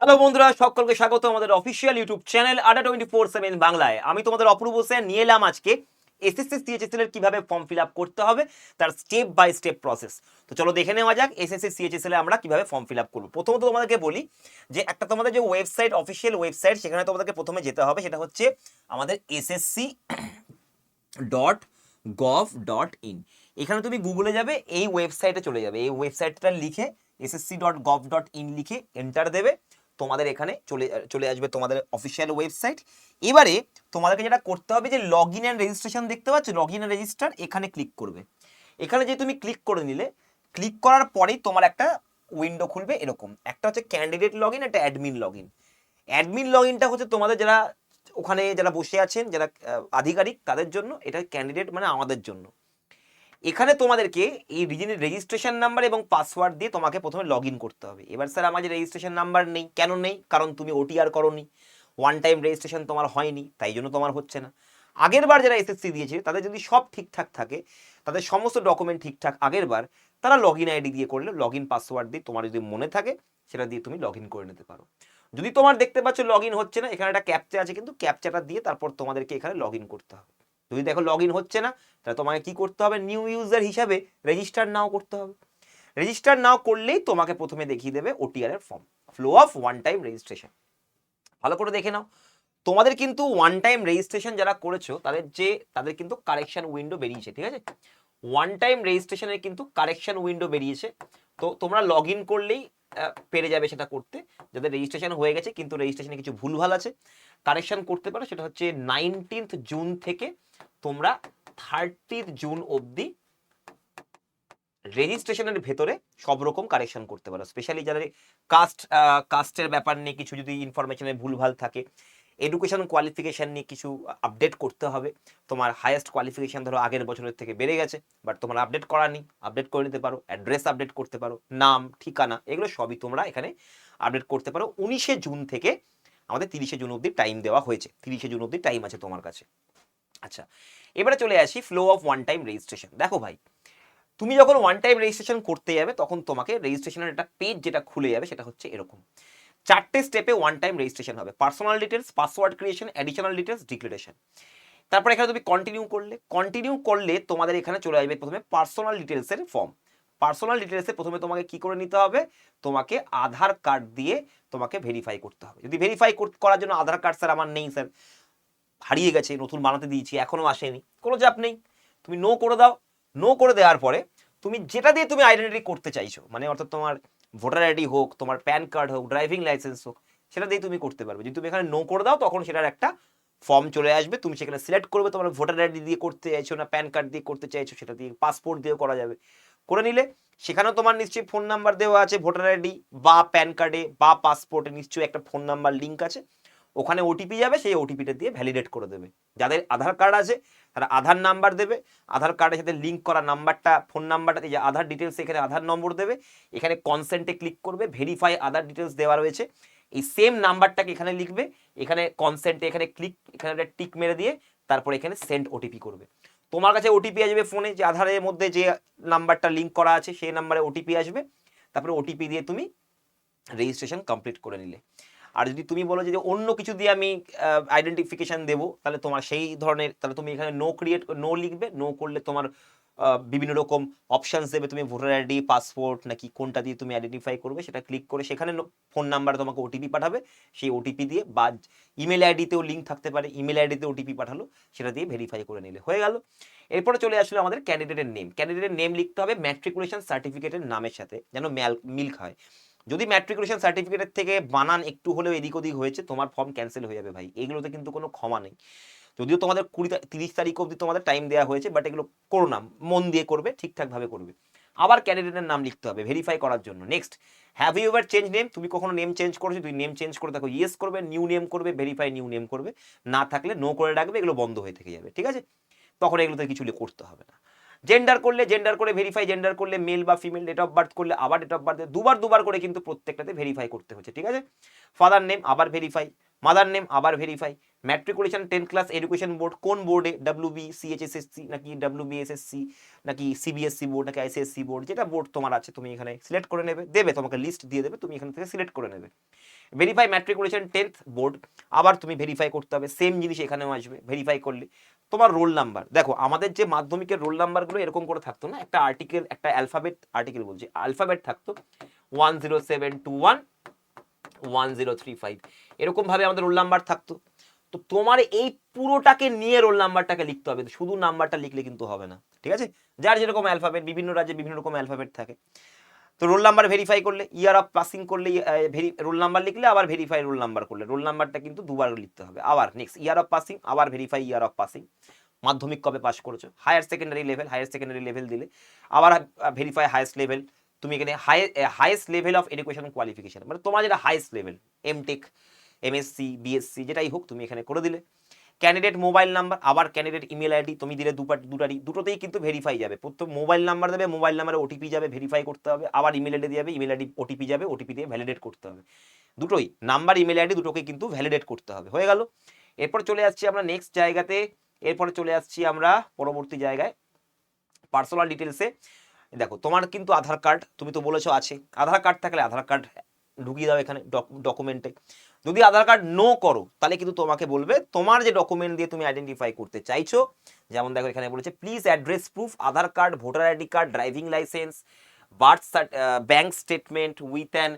Hello বন্ধুরা, সকলকে স্বাগত আমাদের অফিসিয়াল ইউটিউব চ্যানেল আড্ডা 24/7 বাংলায়। আমি তোমাদের অপূর্ব সেন নিয়ে এলাম আজকে এসএসসি সিএইচএসএল এর কিভাবে ফর্ম ফিল আপ করতে হবে তার স্টেপ বাই স্টেপ প্রসেস। তো চলো দেখে নেওয়া যাক এসএসসি সিএইচএসএল এ আমরা কিভাবে ফর্ম ফিল আপ করবো। প্রথমত তোমাদেরকে বলি যে একটা তোমাদের যে ওয়েবসাইট, অফিসিয়াল ওয়েবসাইট, সেখানে তোমাদেরকে প্রথমে যেতে হবে। সেটা হচ্ছে আমাদের ssc.gov.in। এখানে তুমি গুগলে যাবে, এই ওয়েবসাইটে চলে যাবে। এই ওয়েবসাইটটা লিখে ssc.gov.in লিখে এন্টার দেবে। তোমাদের এখানে চলে চলে আসবে তোমাদের অফিসিয়াল ওয়েবসাইট। এবারে তোমাদেরকে যেটা করতে হবে যে লগ ইন অ্যান্ড রেজিস্ট্রেশন দেখতে পাচ্ছ, লগ ইন অ্যান্ড রেজিস্টার, এখানে ক্লিক করবে। এখানে যে তুমি ক্লিক করে নিলে, ক্লিক করার পরেই তোমার একটা উইন্ডো খুলবে এরকম। একটা হচ্ছে ক্যান্ডিডেট লগ ইন, একটা admin log in. Admin log ইনটা হচ্ছে তোমাদের যারা ওখানে যারা বসে আছেন, যারা আধিকারিক, তাদের জন্য। এটা ক্যান্ডিডেট মানে আমাদের জন্য। এখানে তোমাদেরকে এই রেজিস্ট্রেশন নাম্বার এবং পাসওয়ার্ড দিয়ে তোমাকে প্রথমে লগ ইন করতে হবে। এবার স্যার আমার যে রেজিস্ট্রেশন নাম্বার নেই, কেন নেই? কারণ তুমি ওটিআর করোনি, ওয়ান টাইম রেজিস্ট্রেশন তোমার হয়নি, তাই জন্য তোমার হচ্ছে না। আগের বার যারা এসএসসি দিয়েছে তাদের যদি সব ঠিকঠাক থাকে, তাদের সমস্ত ডকুমেন্ট ঠিকঠাক আগের বার, তারা লগ ইন আইডি দিয়ে করলে, লগ ইন পাসওয়ার্ড দিয়ে তোমার যদি মনে থাকে সেটা দিয়ে তুমি লগ ইন করে নিতে পারো। যদি তোমার দেখতে পাচ্ছ লগ ইন হচ্ছে না, এখানে একটা ক্যাপচা আছে, কিন্তু ক্যাপচাটা দিয়ে তারপর তোমাদেরকে এখানে লগ ইন করতে হবে। যদি দেখো লগ ইন হচ্ছে না, তাহলে তোমাকে কি করতে হবে? নিউ ইউজার হিসাবে রেজিস্টার নাও করতে হবে। রেজিস্টার নাও করলেই তোমাকে প্রথমে দেখিয়ে দেবে ওটিআর এর form, flow of one time registration. ভালো করে দেখে নাও। তোমাদের কিন্তু ওয়ান টাইম রেজিস্ট্রেশন যারা করেছো তাদের কিন্তু কারেকশন উইন্ডো বেরিয়েছে, ঠিক আছে? ওয়ান টাইম রেজিস্ট্রেশনের কিন্তু কারেকশন উইন্ডো বেরিয়েছে। তো তোমরা লগ ইন করলেই পেরে যাবে সেটা করতে। যাদের রেজিস্ট্রেশন হয়ে গেছে কিন্তু রেজিস্ট্রেশনে কিছু ভুলভাল আছে, কারেকশন করতে পারো। সেটা হচ্ছে 19 জুন থেকে তোমরা 30 জুন অবধি রেজিস্ট্রেশনের ভেতরে সব রকম কারেকশন করতে পারো। স্পেশালি যাদের কাস্টের ব্যাপার নিয়ে কিছু যদি ইনফরমেশনের ভুলভাল থাকে, এডুকেশন কোয়ালিফিকেশন নিয়ে কিছু আপডেট করতে হবে। তোমার হাইয়েস্ট কোয়ালিফিকেশন ধরো আগের বছরের থেকে বেড়ে গেছে, বাট তোমার আপডেট করা নেই, আপডেট করে নিতে পারো। অ্যাড্রেস আপডেট করতে পারো, নাম, ঠিকানা, এগুলো সবই তোমরা এখানে আপডেট করতে পারো। 19 জুন থেকে আমাদের 30 জুন অবধি টাইম দেওয়া হয়েছে। 30 জুন অবধি টাইম আছে তোমার কাছে। আচ্ছা, এবারে চলে আসি flow of one time registration. দেখো ভাই, তুমি যখন ওয়ান টাইম রেজিস্ট্রেশন করতে যাবে তখন তোমাকে রেজিস্ট্রেশনের একটা পেজ যেটা খুলে যাবে, সেটা হচ্ছে এরকম। 4টে স্টেপে ওয়ান টাইম রেজিস্ট্রেশন হবে: personal details, password creation, additional details, declaration. তারপর এখানে তুমি কন্টিনিউ করলে তোমাদের এখানে চলে আসবে প্রথমে পার্সোনাল ডিটেলসের ফর্ম। পার্সোনাল ডিটেলসে প্রথমে তোমাকে কি করে নিতে হবে? তোমাকে আধার কার্ড দিয়ে তোমাকে ভেরিফাই করতে হবে। যদি ভেরিফাই করার জন্য আধার কার্ড স্যার আমার নেই, স্যার হারিয়ে গেছে, নতুন বানাতে দিয়েছি, এখনো আসেনি, কোনো চাপ নেই, তুমি নো করে দাও। নো করে দেওয়ার পরে তুমি যেটা দিয়ে তুমি আইডেন্টিটি করতে চাইছো, মানে অর্থাৎ তোমার ভোটার আইডি হোক, তোমার প্যান কার্ড হোক, ড্রাইভিং লাইসেন্স হোক, সেটা দিয়ে তুমি করতে পারবে। যদি তুমি এখানে নো করে দাও তখন সেটার একটা ফর্ম চলে আসবে। তুমি সেখানে সিলেক্ট করবে তোমার ভোটার আইডি দিয়ে করতে চাইছো না প্যান কার্ড দিয়ে করতে চাইছো, সেটা দিয়ে পাসপোর্ট দিয়েও করা যাবে। করে নিলে সেখানেও তোমার নিশ্চয়ই ফোন নাম্বার দেওয়া আছে। ভোটার আইডি বা প্যান কার্ডে বা পাসপোর্টে নিশ্চয়ই একটা ফোন নাম্বার লিঙ্ক আছে। ওখানে ওটিপি যাবে, সেই ওটিপিটা দিয়ে ভ্যালিডেট করে দেবে। যাদের আধার কার্ড আছে তারা আধার নাম্বার দেবে, আধার কার্ডের সাথে লিঙ্ক করা নাম্বারটা, ফোন নাম্বারটা, যে আধার ডিটেলস, এখানে আধার নম্বর দেবে। এখানে কনসেন্টে ক্লিক করবে, ভেরিফাই আধার ডিটেলস দেওয়া রয়েছে, এই সেম নাম্বারটাকে এখানে লিখবে। এখানে কনসেন্টে এখানে এখানে একটা টিক মেরে দিয়ে তারপর এখানে সেন্ড ওটিপি করবে। তোমার কাছে ওটিপি আসবে ফোনে, যে আধারের মধ্যে যে নাম্বারটা লিঙ্ক করা আছে সেই নাম্বারে ওটিপি আসবে। তারপরে ওটিপি দিয়ে তুমি রেজিস্ট্রেশন কমপ্লিট করে নিলে। আর যদি তুমি বলো যে অন্য কিছু দিয়ে আমি আইডেন্টিফিকেশন দেবো, তাহলে তোমার সেই ধরনের, তাহলে তুমি এখানে নো লিখবে। নো করলে তোমার বিভিন্ন রকম অপশানস দেবে, তুমি ভোটার আইডি, পাসপোর্ট নাকি কোনটা দিয়ে তুমি আইডেন্টিফাই করবে সেটা ক্লিক করে সেখানে ফোন নাম্বারে তোমাকে ওটিপি পাঠাবে। সেই ওটিপি দিয়ে, বা ইমেল আইডিতেও লিঙ্ক থাকতে পারে, ইমেল আইডিতে ওটিপি পাঠালো, সেটা দিয়ে ভেরিফাই করে নিলে হয়ে গেল। এরপরে চলে আসলো আমাদের ক্যান্ডিডেটের নেম। ক্যান্ডিডেটের নেম লিখতে হবে ম্যাট্রিকুলেশন সার্টিফিকেটের নামের সাথে, যেন মিল খায়। যদি ম্যাট্রিকুলেশন সার্টিফিকেটের থেকে বানান একটু হলেও এদিক ওদিক হয়েছে, তোমার ফর্ম ক্যান্সেল হয়ে যাবে ভাই। এগুলোতে কিন্তু কোনো ক্ষমা নেই। যদিও তোমাদের 30 তারিখ অবধি তোমাদের টাইম দেওয়া হয়েছে, বাট এগুলো করো না, মন দিয়ে করবে, ঠিকঠাকভাবে করবে। আবার ক্যান্ডিডেটের নাম লিখতে হবে ভেরিফাই করার জন্য। Next, have you ever change name? তুমি কখনো নেম চেঞ্জ করেছো? তুমি নেম চেঞ্জ করে দেখো, ইয়েস করবে, নিউ নেম করবে, ভেরিফাই নিউ নেম করবে। না থাকলে নো করে রাখবে, এগুলো বন্ধ হয়ে থেকে যাবে, ঠিক আছে? তখন এগুলোতে কিছু করতে হবে না। জেন্ডার করলে জেন্ডার করে ভেরিফাই, জেন্ডার করলে মেল বা ফিমেল। ডেট অফ বার্থ করলে আবার ডেট অফ বার্থ দুবার করে কিন্তু প্রত্যেকটাতে ভেরিফাই করতে হচ্ছে, ঠিক আছে? ফাদার নেম আবার ভেরিফাই, মাদার নেম আবার verify, matriculation 10 class education board কোন বোর্ডে, ডাব্লিউবি, সিএইচএসএসসি নাকি ডাব্লিউবিএসএসসি নাকি সিবিএসসি বোর্ড নাকি আইসিএসসি বোর্ড, যেটা বোর্ড তোমার আছে তুমি এখানে সিলেক্ট করে নেবে, দেবে তোমাকে লিস্ট দিয়ে দেবে, তুমি এখান থেকে সিলেক্ট করে নেবে। ভেরিফাই ম্যাট্রিকুলেশন 10th বোর্ড, আবার তুমি ভেরিফাই করতে হবে, সেম জিনিস এখানেও আসবে। ভেরিফাই করলে তোমার রোল নাম্বার, দেখো আমাদের যে মাধ্যমিকের রোল নাম্বারগুলো এরকম করে থাকতো না, একটা আর্টিকেল, একটা আর্টিকেল বলছি অ্যালফাবেট থাকতো 10721 1035, এরকম ভাবে আমাদের রোল নাম্বার থাকতো। তো তোমার এই পুরোটাকে নিয়ে রোল নাম্বারটাকে লিখতে হবে, শুধু নাম্বারটা লিখলে কিন্তু হবে না, ঠিক আছে? যার যেরকম অ্যালফাবেট, বিভিন্ন রাজ্যে বিভিন্ন রকম অ্যালফাবেট থাকে। তো রোল নাম্বার ভেরিফাই করলে, ইয়ার অফ পাসিং করলে রোল নাম্বার লিখলে, আবার ভেরিফাই রোল নাম্বার করলে, রোল নাম্বারটা কিন্তু দুবার লিখতে হবে। আবার নেক্সট ইয়ার অফ পাসিং, আবার ভেরিফাই ইয়ার অফ পাসিং, মাধ্যমিক কবে পাস করেছো, হায়ার সেকেন্ডারি লেভেল দিলে আবার ভেরিফাই হাইয়েস্ট লেভেল, তুমি এখানে highest level of education qualification, মানে তোমার যেটা highest level, MTech, MSc, BSc যেটাই হোক তুমি এখানে করে দিলে। ক্যান্ডিডেট মোবাইল নাম্বার, আবার ক্যান্ডিডেট ইমেল আইডি তুমি দিলে, দুটোতেই কিন্তু ভেরিফাই যাবে। প্রথম মোবাইল নাম্বার দেবে, মোবাইল নাম্বারে ওটিপি যাবে, ভেরিফাই করতে হবে, আবার ইমেল আইডি যাবে, ইমেল আইডি ওটিপি যাবে, ওটিপি দিয়ে ভ্যালিডেট করতে হবে। দুটোই নাম্বার, ইমেল আইডি দুটোকে কিন্তু ভ্যালিডেট করতে হবে। হয়ে গেল। এরপর চলে আসছি আমরা নেক্সট জায়গাতে, এরপরে চলে আসছি আমরা পরবর্তী জায়গায় পার্সোনাল ডিটেলসে। দেখো তোমার কিন্তু আধার কার্ড, তুমি তো বলেছো আছে, আধার কার্ড থাকলে আধার কার্ড ঢুকিয়ে দাও এখানে ডকুমেন্টে। যদি আধার কার্ড নো করো তাহলে কিন্তু তোমাকে বলবে তোমার যে ডকুমেন্ট দিয়ে তুমি আইডেন্টিফাই করতে চাইছো, যেমন দেখো এখানে বলেছে please address proof, Aadhaar card, voter ID card, driving licence, bank statement with an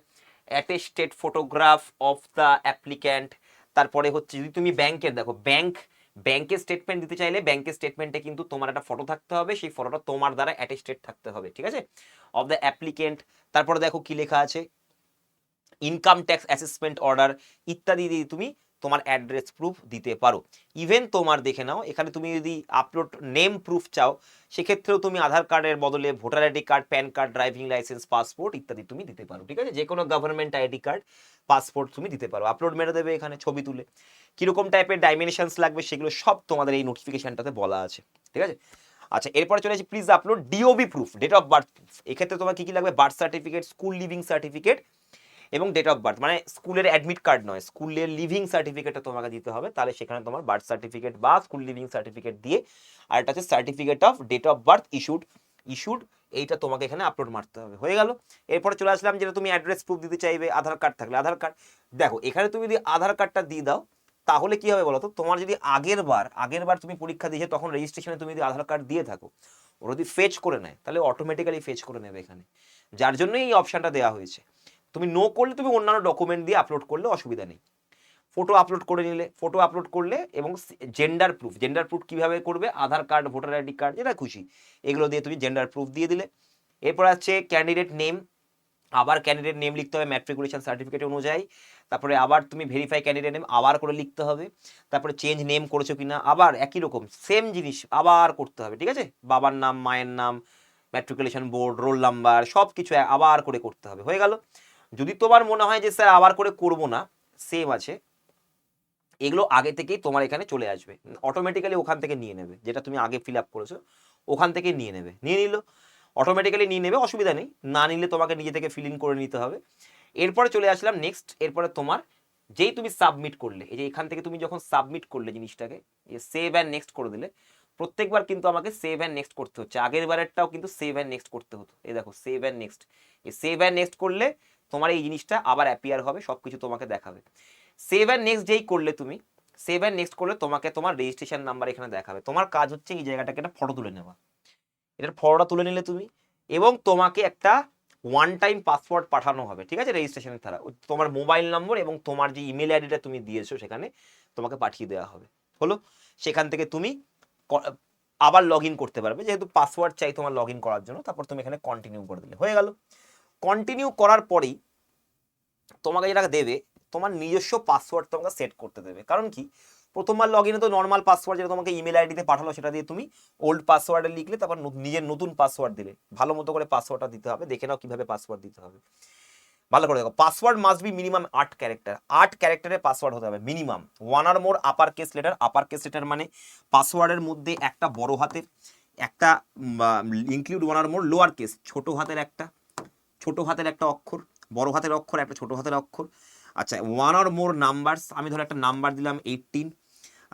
attested photograph of the applicant. তারপরে হচ্ছে যদি তুমি ব্যাংকের, দেখো ব্যাংকের স্টেটমেন্ট দিতে চাইলে ব্যাংকের স্টেটমেন্টে কিন্তু তোমার একটা ফটো থাকতে হবে, সেই ফটোটা তোমার দ্বারা অ্যাটেস্টেড থাকতে হবে, ঠিক আছে, অফ দ্য অ্যাপ্লিকেন্ট। তারপরে দেখো কি লেখা আছে, ইনকাম ট্যাক্স অ্যাসেসমেন্ট অর্ডার ইত্যাদি দিয়ে তুমি তোমার অ্যাড্রেস প্রুফ দিতে পারো। ইভেন তোমার দেখে নাও এখানে তুমি যদি আপলোড নেম প্রুফ চাও, সেক্ষেত্রেও তুমি আধার কার্ডের বদলে voter ID card, pan card, driving licence, passport ইত্যাদি তুমি দিতে পারো, ঠিক আছে, যে কোনো গভর্নমেন্ট আইডি কার্ড, পাসপোর্ট তুমি দিতে পারো, আপলোড মেরে দেবে এখানে ছবি তুলে। কিরকম টাইপের ডাইমেনশনস লাগবে সেগুলো সব তোমাদের এই নোটিফিকেশনটাতে বলা আছে, ঠিক আছে। আচ্ছা, এরপরে চলে আসি please upload DOB proof, date of birth proof. এক্ষেত্রে তোমার কি কি লাগবে, birth certificate, school leaving certificate এবং ডেট অফ বার্থ, মানে স্কুলের অ্যাডমিট কার্ড নয়, স্কুলের লিভিং সার্টিফিকেটটা তোমাকে দিতে হবে, তাহলে সেখানে তোমার বার্থ সার্টিফিকেট বা স্কুল লিভিং সার্টিফিকেট দিয়ে, আর এটা হচ্ছে certificate of date of birth issued, এইটা তোমাকে এখানে আপলোড মারতে হবে। হয়ে গেল। এরপরে চলে আসলাম যেটা তুমি অ্যাড্রেস প্রুফ দিতে চাইবে, আধার কার্ড থাকলে আধার কার্ড। দেখো এখানে তুমি যদি আধার কার্ডটা দিয়ে দাও তাহলে কি হবে বলো তো, তোমার যদি আগের বার তুমি পরীক্ষা দিয়েছো তখন রেজিস্ট্রেশনে তুমি যদি আধার কার্ড দিয়ে থাকো, ওরা যদি ফেচ করে নেয় তাহলে অটোমেটিক্যালি ফেচ করে নেবে এখানে, যার জন্যই এই অপশনটা দেওয়া হয়েছে। তুমি নো করলে তুমি অন্যান্য ডকুমেন্ট দিয়ে আপলোড করলে অসুবিধা নেই। ফটো আপলোড করে নিলে, ফটো আপলোড করলে, এবং জেন্ডার প্রুফ কিভাবে করবে, আধার কার্ড, ভোটার আইডি কার্ড, যেটা খুশি এগুলো দিয়ে তুমি জেন্ডার প্রুফ দিয়ে দিলে। এরপর আছে ক্যান্ডিডেট নেম, আবার ক্যান্ডিডেট নেম লিখতে হবে ম্যাট্রিকুলেশন সার্টিফিকেট অনুযায়ী। তারপরে আবার তুমি ভেরিফাই ক্যান্ডিডেট নেম আবার করে লিখতে হবে। তারপরে চেঞ্জ নেম করেছো কিনা, আবার একই রকম সেম জিনিস আবার করতে হবে, ঠিক আছে, বাবার নাম, মায়ের নাম, ম্যাট্রিকুলেশন বোর্ড, রোল নাম্বার, সব কিছু আবার করে করতে হবে। হয়ে গেল। যদি তোমার মনে হয় যে স্যার আবার করে করবো না, সেম আছে, এগুলো আগে থেকেই তোমার এখানে চলে আসবে, অটোমেটিক্যালি ওখান থেকে নিয়ে নেবে, যেটা তুমি আগে ফিল আপ করেছো ওখান থেকে নিয়ে নিল, অটোমেটিক্যালি নিয়ে নেবে, অসুবিধা নেই। না নিলে তোমাকে নিজে থেকে ফিল ইন করে নিতে হবে। এরপরে চলে আসলাম নেক্সট, এরপরে তোমার যেই তুমি সাবমিট করলে, এই যে এখান থেকে তুমি যখন সাবমিট করলে জিনিসটাকে, সেভ অ্যান্ড নেক্সট করে দিলে, প্রত্যেকবার কিন্তু আমাকে সেভ অ্যান্ড নেক্সট করতে হচ্ছে, আগের বারেরটাও কিন্তু সেভ অ্যান্ড নেক্সট করতে হতো, এই দেখো সেভ অ্যান্ড নেক্সট, এই সেভ অ্যান্ড নেক্সট করলে তোমার এই জিনিসটা আবার অ্যাপিয়ার হবে, সবকিছু তোমাকে দেখাবে। সেভ অ্যান্ড নেক্সট যেই করলে তুমি, সেভ অ্যান্ড নেক্সট করলে তোমাকে তোমার রেজিস্ট্রেশন নাম্বার এখানে দেখাবে। তোমার কাজ হচ্ছে এই জায়গাটাকে একটা ফটো তুলে নেওয়া, এটার ফটোটা তুলে নিলে তুমি, এবং তোমাকে একটা ওয়ান টাইম পাসওয়ার্ড পাঠানো হবে, ঠিক আছে, রেজিস্ট্রেশনের দ্বারা তোমার মোবাইল নম্বর এবং তোমার যে ইমেল আইডিটা তুমি দিয়েছো সেখানে তোমাকে পাঠিয়ে দেওয়া হবে। হলো, সেখান থেকে তুমি আবার লগ ইন করতে পারবে, যেহেতু পাসওয়ার্ড চাই তোমার লগ ইন করার জন্য। তারপর তুমি এখানে কন্টিনিউ করে দিলে, হয়ে গেল। কন্টিনিউ করার পরেই তোমাকে যেটা দেবে, তোমার নিজস্ব পাসওয়ার্ড তোমাকে সেট করতে দেবে। কারণ কি, প্রথমবার লগ ইনে তো নর্মাল পাসওয়ার্ড যেটা তোমাকে ইমেল আইডিতে পাঠালো সেটা দিয়ে তুমি ওল্ড পাসওয়ার্ডে লিখলে, তারপর নিজের নতুন পাসওয়ার্ড দিলে, ভালো মতো করে পাসওয়ার্ডটা দিতে হবে, দেখে নাও কিভাবে পাসওয়ার্ড দিতে হবে, ভালো করে দেখো। Password must be minimum 8 character, 8 ক্যারেক্টারের পাসওয়ার্ড হতে হবে minimum. 1 or more upper case letter মানে পাসওয়ার্ডের মধ্যে একটা বড় হাতের, একটা include 1 or more lower case, ছোট হাতের একটা অক্ষর, বড় হাতের অক্ষর, একটা ছোট হাতের অক্ষর। আচ্ছা, 1 or more নাম্বারস, আমি ধরো একটা নাম্বার দিলাম 18,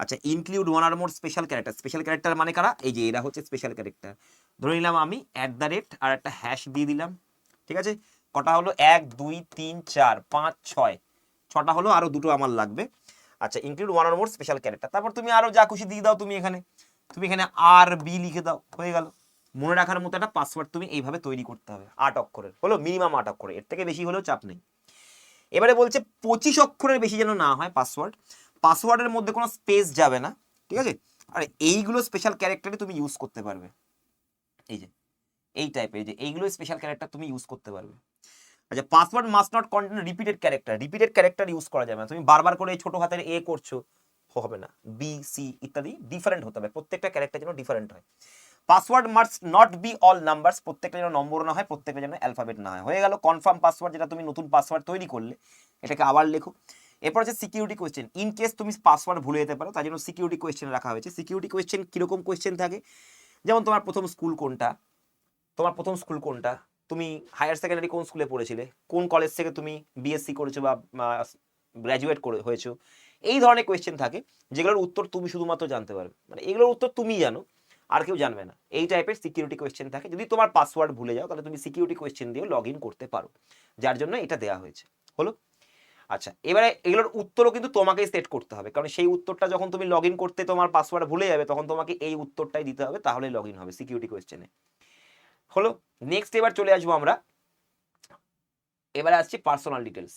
আচ্ছা, include one or more special character. Special character মানে কারা? এই যে এরা হচ্ছে স্পেশাল ক্যারেক্টার। ধরে নিলাম আমি @ আর একটা হ্যাশ দিয়ে দিলাম, ঠিক আছে? কটা হলো? 1 2 3 4 5 6, 6টা হলো, আরো দুটো আমার লাগবে। আচ্ছা, include one or more special character, তারপর তুমি আরো যা খুশি দিয়ে দাও। তুমি এখানে আর বি লিখে দাও, হয়ে গেল। মনে রাখার মতো একটা পাসওয়ার্ড তুমি এইভাবে তৈরি করতে হবে, 8 অক্ষরের হলো, মিনিমাম 8 অক্ষরের, এর থেকে বেশি হলেও চাপ নেই। এবারে বলছে 25 অক্ষরের বেশি যেন না হয় পাসওয়ার্ড, পাসওয়ার্ডের মধ্যে কোনো স্পেস যাবে না, ঠিক আছে? আর এইগুলো স্পেশাল ক্যারেক্টারে তুমি ইউজ করতে পারবে, এই যে এই টাইপের, যে এইগুলো স্পেশাল ক্যারেক্টার তুমি ইউজ করতে পারবে। আচ্ছা, password must not contain repeated character. Repeated character use করা যাবে না। তুমি বারবার করে ছোট হাতের এ করছো, হবে না। বি সি ইত্যাদি ডিফারেন্ট হতে হবে, প্রত্যেকটা ক্যারেক্টার যেন ডিফারেন্ট হয়। Password must not be all numbers, প্রত্যেকটা যেন নম্বর না হয়, প্রত্যেকটা যেন অ্যালফাবেট না হয়। হয়ে গেল কনফার্ম পাসওয়ার্ড, যেটা তুমি নতুন পাসওয়ার্ড তৈরি করলে এটাকে আবার লেখো। এরপর হচ্ছে সিকিউরিটি কোয়েশ্চেন। ইন কেস তুমি পাসওয়ার্ড ভুলে যেতে পারো, তাই জন্য সিকিউরিটি কোয়েশ্চেন রাখা হয়েছে। সিকিউরিটি কোয়েশ্চেন কিরকম কোয়েশ্চেন থাকে? যেমন তোমার প্রথম স্কুল কোনটা, তুমি হায়ার সেকেন্ডারি কোন স্কুলে পড়েছিলে, কোন কলেজ থেকে তুমি বিএসসি করেছো বা গ্র্যাজুয়েট করে হয়েছো, এই ধরনের কোয়েশ্চেন থাকে, যেগুলোর উত্তর তুমি শুধুমাত্র জানতে পারবে, মানে এগুলোর উত্তর তুমি জানো, আর কেউ জানবে না। এই টাইপের সিকিউরিটি কোয়েশ্চেন থাকে। যদি তোমার পাসওয়ার্ড ভুলে যাও, তাহলে তুমি সিকিউরিটি কোয়েশ্চেন দিয়ে লগ ইন করতে পারো, যার জন্য এটা দেওয়া হয়েছে, হলো। আচ্ছা, এবারে এগুলোর উত্তরও কিন্তু তোমাকেই সেট করতে হবে, কারণ সেই উত্তরটা যখন তুমি লগ ইন করতে তোমার পাসওয়ার্ড ভুলে যাবে, তখন তোমাকে এই উত্তরটাই দিতে হবে, তাহলে লগ ইন হবে সিকিউরিটি কোয়েশ্চেনে, হলো। নেক্সট এবার চলে আসবো আমরা, এবারে আসছি পার্সোনাল ডিটেলস।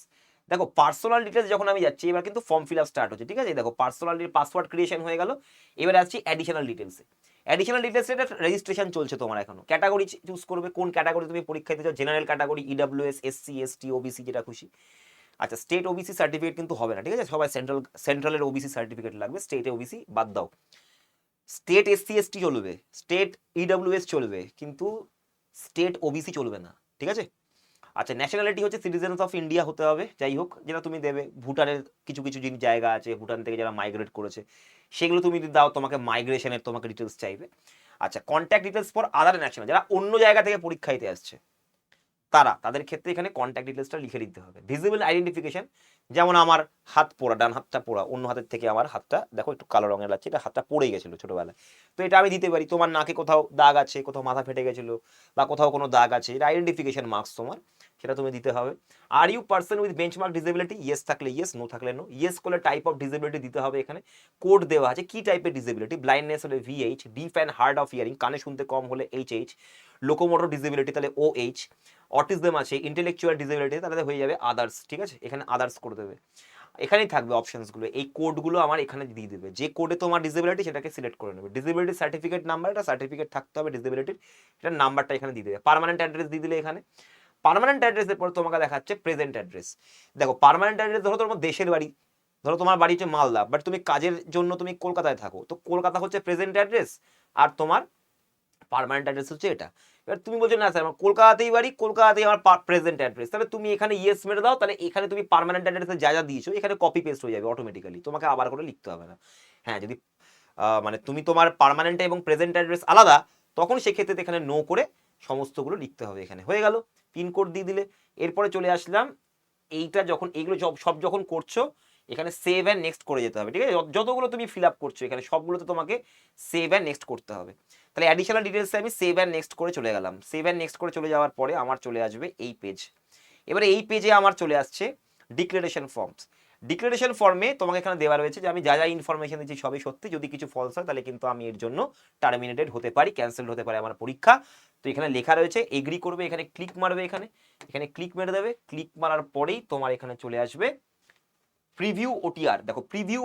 দেখো, পার্সোনাল ডিটেলস যখন আমি যাচ্ছি, এবার কিন্তু ফর্ম ফিল আপ স্টার্ট হচ্ছে, ঠিক আছে? দেখো, পার্সোনাল পাসওয়ার্ড ক্রিয়েশন হয়ে গেল। এবারে আসছি অ্যাডিশনাল ডিটেলসে। অ্যাডিশনাল ডিটেলসে এটা রেজিস্ট্রেশন চলছে তোমার এখনো। ক্যাটাগরি চুজ করবে, কোন ক্যাটাগরি তুমি পরীক্ষা দিতে চাও, general category, EWS, SC, ST, OBC, যেটা খুশি। আচ্ছা, স্টেট ওবিসি সার্টিফিকেট কিন্তু হবে না, ঠিক আছে? সবাই সেন্ট্রালের ওবিসি সার্টিফিকেট লাগবে, স্টেটে ওবিসি বাদ দাও। স্টেট এসসি এসটি চলবে, স্টেট ইডব্লিউএস চলবে, কিন্তু স্টেট ওবিসি চলবে না, ঠিক আছে? আচ্ছা, ন্যাশনালিটি হচ্ছে সিটিজেন্স অফ ইন্ডিয়া হতে হবে, যাই হোক, যেটা তুমি দেবে। ভুটানের কিছু কিছু জায়গা আছে, ভুটান থেকে যারা মাইগ্রেট করেছে, সেগুলো তুমি যদি দাও, তোমাকে মাইগ্রেশনের তোমাকে ডিটেলস চাইবে। আচ্ছা, contact details for other national, যারা অন্য জায়গা থেকে পরীক্ষা দিতে আসছে, তাদের ক্ষেত্রে এখানে কন্ট্যাক্ট ডিটেলসটা লিখে দিতে হবে। ভিজিবল আইডেন্টিফিকেশন, যেমন আমার হাত পোড়া, ডান হাতটা পোড়া, অন্য হাতের থেকে আমার হাতটা দেখো একটু কালো রঙের লাগছে, এটা হাতটা পড়ে গেছিলো ছোটবেলায়, তো এটা আমি দিতে পারি। তোমার নাকে কোথাও দাগ আছে, কোথাও মাথা ফেটে গেছিলো, বা কোথাও কোনো দাগ আছে, এটা আইডেন্টিফিকেশন মার্কস তোমার, সেটা তুমি দিতে হবে। Are you person with benchmark disability, yes থাকলে ইয়েস, নো থাকলে নো। ইয়েস করলে টাইপ অফ ডিসেবিলিটি দিতে হবে, এখানে কোড দেওয়া আছে কি টাইপের ডিসেবিলিটি। ব্লাইন্ডনেস হলে VH, deaf and hard of hearing, কানে শুনতে কম হলে এইচএইচ, লোকোমোটর ডিসেবিলিটি তাহলে ওএইচ, অটিজম আছে, ইন্টেলেকচুয়াল ডিসেবিলিটি, তাহলে হয়ে যাবে আদার্স, ঠিক আছে? এখানে আদার্স করে দেবে, এখানেই থাকবে অপশনসগুলো। এই কোডগুলো আমার এখানে দিয়ে দেবে, যে কোডে তোমার ডিসেবিলিটি সেটাকে সিলেক্ট করে নেবে। ডিসেবিলিটি সার্টিফিকেট নাম্বার, এটা সার্টিফিকেট থাকতে হবে ডিসেবিলিটির, এটার নাম্বারটা এখানে দিয়ে দেবে। পার্মানেন্ট অ্যাড্রেস দিয়ে দিলে এখানে। পার্মানেন্ট অ্যাড্রেসের পর তোমাকে দেখাচ্ছে প্রেজেন্ট অ্যাড্রেস। দেখো, পার্মানেন্ট অ্যাড্রেস ধরো তোমার দেশের বাড়ি, ধরো তোমার বাড়ি হচ্ছে মালদা, বাট তুমি কাজের জন্য তুমি কলকাতায় থাকো, তো কলকাতা হচ্ছে প্রেজেন্ট অ্যাড্রেস, আর তোমার পার্মানেন্ট অ্যাড্রেস হচ্ছে এটা। এবার তুমি বলছো না স্যার আমার কলকাতাতেই বাড়ি, কলকাতাতেই আমার প্রেজেন্ট অ্যাড্রেস, তাহলে তুমি এখানে ইয়েস মেরে দাও, তাহলে এখানে তুমি পার্মানেন্ট অ্যাড্রেসে যা যা দিয়েছো এখানে কপি পেস্ট হয়ে যাবে অটোমেটিক্যালি, তোমাকে আবার করে লিখতে হবে না। হ্যাঁ, যদি মানে তুমি তোমার পার্মানেন্ট এবং প্রেজেন্ট অ্যাড্রেস আলাদা, তখন সেক্ষেত্রে এখানে নো করে সমস্তগুলো লিখতে হবে। এখানে হয়ে গেল, পিনকোড দিয়ে দিলে। এরপরে চলে আসলাম, এইটা যখন এইগুলো সব যখন করছো, এখানে সেভ অ্যান্ড নেক্সট করে যেতে হবে, ঠিক আছে? যতগুলো তুমি ফিল আপ করছো এখানে সবগুলোতে তোমাকে সেভ অ্যান্ড নেক্সট করতে হবে। তাহলে অ্যাডিশনাল ডিটেলসে আমি সেভ অ্যান্ড নেক্সট করে চলে গেলাম। সেভ অ্যান্ড নেক্সট করে চলে যাওয়ার পরে আমার চলে আসবে এই পেজ। এবারে এই পেজে আমার চলে আসছে ডিক্লারেশন ফর্মস। ডিক্লারেশন ফর্মে তোমাকে এখানে দেওয়া রয়েছে যে আমি যা যা ইনফরমেশন দিচ্ছি সবই সত্যি, যদি কিছু ফলস হয় তাহলে কিন্তু আমি এর জন্য টার্মিনেটেড হতে পারি, ক্যান্সেল হতে পারে আমার পরীক্ষা। তো এখানে লেখা রয়েছে, এগ্রি করবে, এখানে ক্লিক মারবে, এখানে ক্লিক মেরে দেবে। ক্লিক মারার পরেই তোমার এখানে চলে আসবে প্রিভিউ ওটিআর। দেখো, প্রিভিউ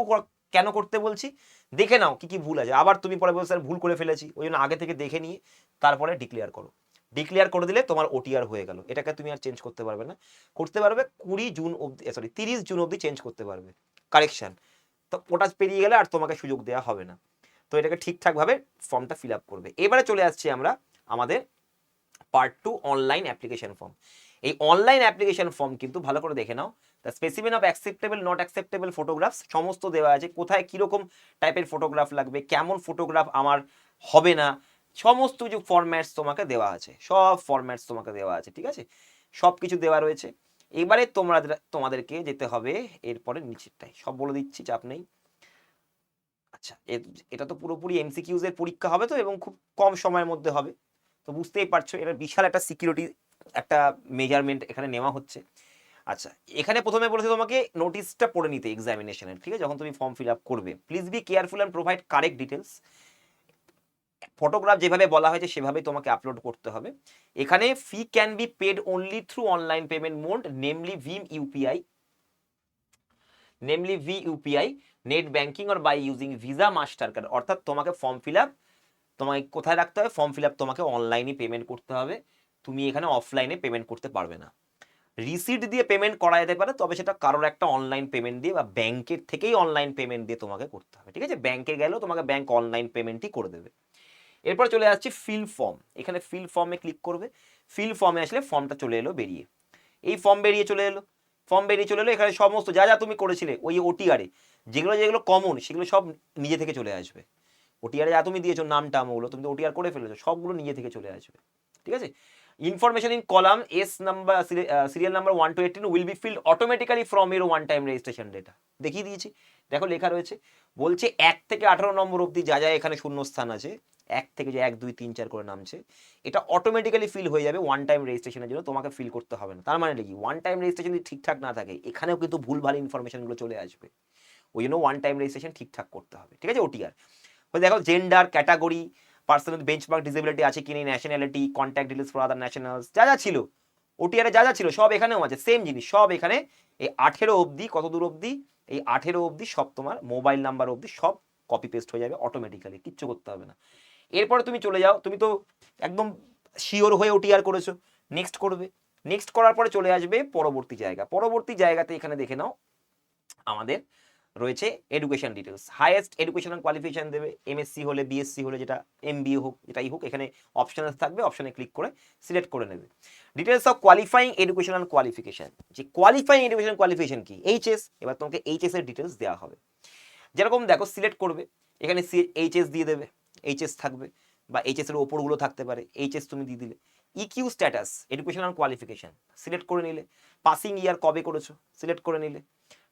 কেন করতে বলছি, দেখে নাও কি কি ভুল আছে, আবার তুমি পরে বলছো স্যার ভুল করে ফেলেছি, ওই জন্য আগে থেকে দেখে নিয়ে তারপরে ডিক্লেয়ার করো। ডিক্লেয়ার করে দিলে তোমার ওটিআর হয়ে গেল। এটাকে তুমি আর চেঞ্জ করতে পারবে না, করতে পারবে 20 জুন অব্দি, সরি 30 জুন অব্দি চেঞ্জ করতে পারবে কারেকশন। তো ওটা পেরিয়ে গেলে আর তোমাকে সুযোগ দেওয়া হবে না। তো এটাকে ঠিকঠাকভাবে ফর্মটা ফিল আপ করবে। এবারে চলে আসছি আমরা আমাদের পার্ট 2, অনলাইন অ্যাপ্লিকেশন ফর্ম। এই অনলাইন অ্যাপ্লিকেশন ফর্ম কিন্তু ভালো করে দেখে নাও। The specimen of acceptable not acceptable photographs সমস্ত দেওয়া আছে, কোথায় কীরকম টাইপের ফটোগ্রাফ লাগবে, কেমন ফটোগ্রাফ আমার হবে না, সমস্ত কিছু ফরম্যাটস তোমাকে দেওয়া আছে, সব ফরম্যাটস তোমাকে দেওয়া আছে, ঠিক আছে? সব কিছু দেওয়া রয়েছে। এবারে তোমাদেরকে যেতে হবে এরপরে নিচেরটাই, সব বলে দিচ্ছি, চাপ নেই। আচ্ছা, এটা তো পুরোপুরি এমসিকিউজ এর পরীক্ষা হবে তো, এবং খুব কম সময়ের মধ্যে হবে, তো বুঝতেই পারছো এটা বিশাল একটা সিকিউরিটি একটা মেজারমেন্ট এখানে নেওয়া হচ্ছে। আচ্ছা, এখানে প্রথমে বলেছে তোমাকে নোটিশটা পড়ে নিতে এক্সামিনেশনের, ঠিক আছে, যখন তুমি ফর্ম ফিল আপ করবে, please be careful and provide correct details. Photograph যেভাবে বলা হয়েছে সেভাবেই তোমাকে আপলোড করতে হবে। এখানে fee can be paid only through online payment mode, namely ভিম UPI, net banking or by using Visa Mastercard. অর্থাৎ তোমাকে ফর্ম ফিল আপ তোমাকে কোথায় রাখতে হবে, ফর্ম ফিল আপ তোমাকে অনলাইনে পেমেন্ট করতে হবে, তুমি এখানে অফলাইনে পেমেন্ট করতে পারবে না। রিসিট দিয়ে পেমেন্ট করা যেতে পারে, তবে সেটা কারোর একটা অনলাইন পেমেন্ট দিয়ে বা ব্যাংকের থেকেই অনলাইন পেমেন্ট দিয়ে তোমাকে করতে হবে, ঠিক আছে, ব্যাংকে গেলেও তোমাকে ব্যাংক অনলাইন পেমেন্টই করে দেবে। এরপর চলে আসছি ফিল ফর্ম, এখানে ফিল ফর্মে ক্লিক করবে, ফিল ফর্মে আসলে ফর্মটা চলে এলো বেরিয়ে, এই ফর্ম বেরিয়ে চলে এলো, এখানে সমস্ত যা যা তুমি করেছিলে ওই ওটিআরে যেগুলো যেগুলো কমন সেগুলো সব নিজে থেকে চলে আসবে। ওটিআরে যা তুমি দিয়েছো নাম টাম ওগুলো তুমি তো ওটিআর করে ফেলেছো, সবগুলো নিজে থেকে চলে আসবে, ঠিক আছে। Information in column S number serial number 1 to 18 will be field automatically from your one time registration data. দেখিয়ে দিয়েছি, দেখো লেখা রয়েছে, বলছে 1 থেকে 18 নম্বর অবধি যা যা এখানে শূন্যস্থান আছে, 1 থেকে যে 1 2 3 4 করে নামছে, এটা অটোমেটিক্যালি ফিল হয়ে যাবে ওয়ান টাইম রেজিস্ট্রেশনের জন্য, তোমাকে ফিল করতে হবে না। তার মানে কি, ওয়ান টাইম রেজিস্ট্রেশন যদি ঠিকঠাক না থাকে এখানেও কিন্তু ভুলভাল ইনফরমেশনগুলো চলে আসবে, ওই জন্য ওয়ান টাইম রেজিস্ট্রেশন ঠিকঠাক করতে হবে, ঠিক আছে। ওটিআর দেখো gender category personal benchmark disability আছে কি নেই, nationality contact details for other nationals যা যা ছিল ওটিআরে যা যা ছিল সব এখানেও আছে, সেম জিনিস সব এখানে। এই 18 অবধি কত দূর অবধি, এই 18 অবধি সব তোমার মোবাইল নাম্বার অবধি সব কপি পেস্ট হয়ে যাবে অটোমেটিক্যালি, কিচ্ছু করতে হবে না। এরপরে তুমি চলে যাও, তুমি তো একদম শিওর হয়ে ওটিআর করেছো, নেক্সট করবে, নেক্সট করার পরে চলে আসবে পরবর্তী জায়গা, পরবর্তী জায়গাতে এখানে দেখে নাও আমাদের রয়েছে education details, highest educational qualification দেবে, এমএসসি হলে বিএসসি হলে যেটা এমবিএ হোক যেটাই হোক, এখানে অপশনাল থাকবে, অপশনে ক্লিক করে সিলেক্ট করে নেবে। Details of qualifying educational qualification, যে কোয়ালিফাইং এডুকেশনাল কোয়ালিফিকেশন কি, এইচএস, এবার তোমাকে এইচএস এর ডিটেলস দেওয়া হবে, যেরকম দেখো সিলেক্ট করবে, এখানে এইচএস দিয়ে দেবে, এইচএস থাকবে বা এইচএস এর ওপরগুলো থাকতে পারে, এইচএস তুমি দিয়ে দিলে। EQ status educational qualification select করে নিলে, পাসিং ইয়ার কবে করেছো সিলেক্ট করে নিলে,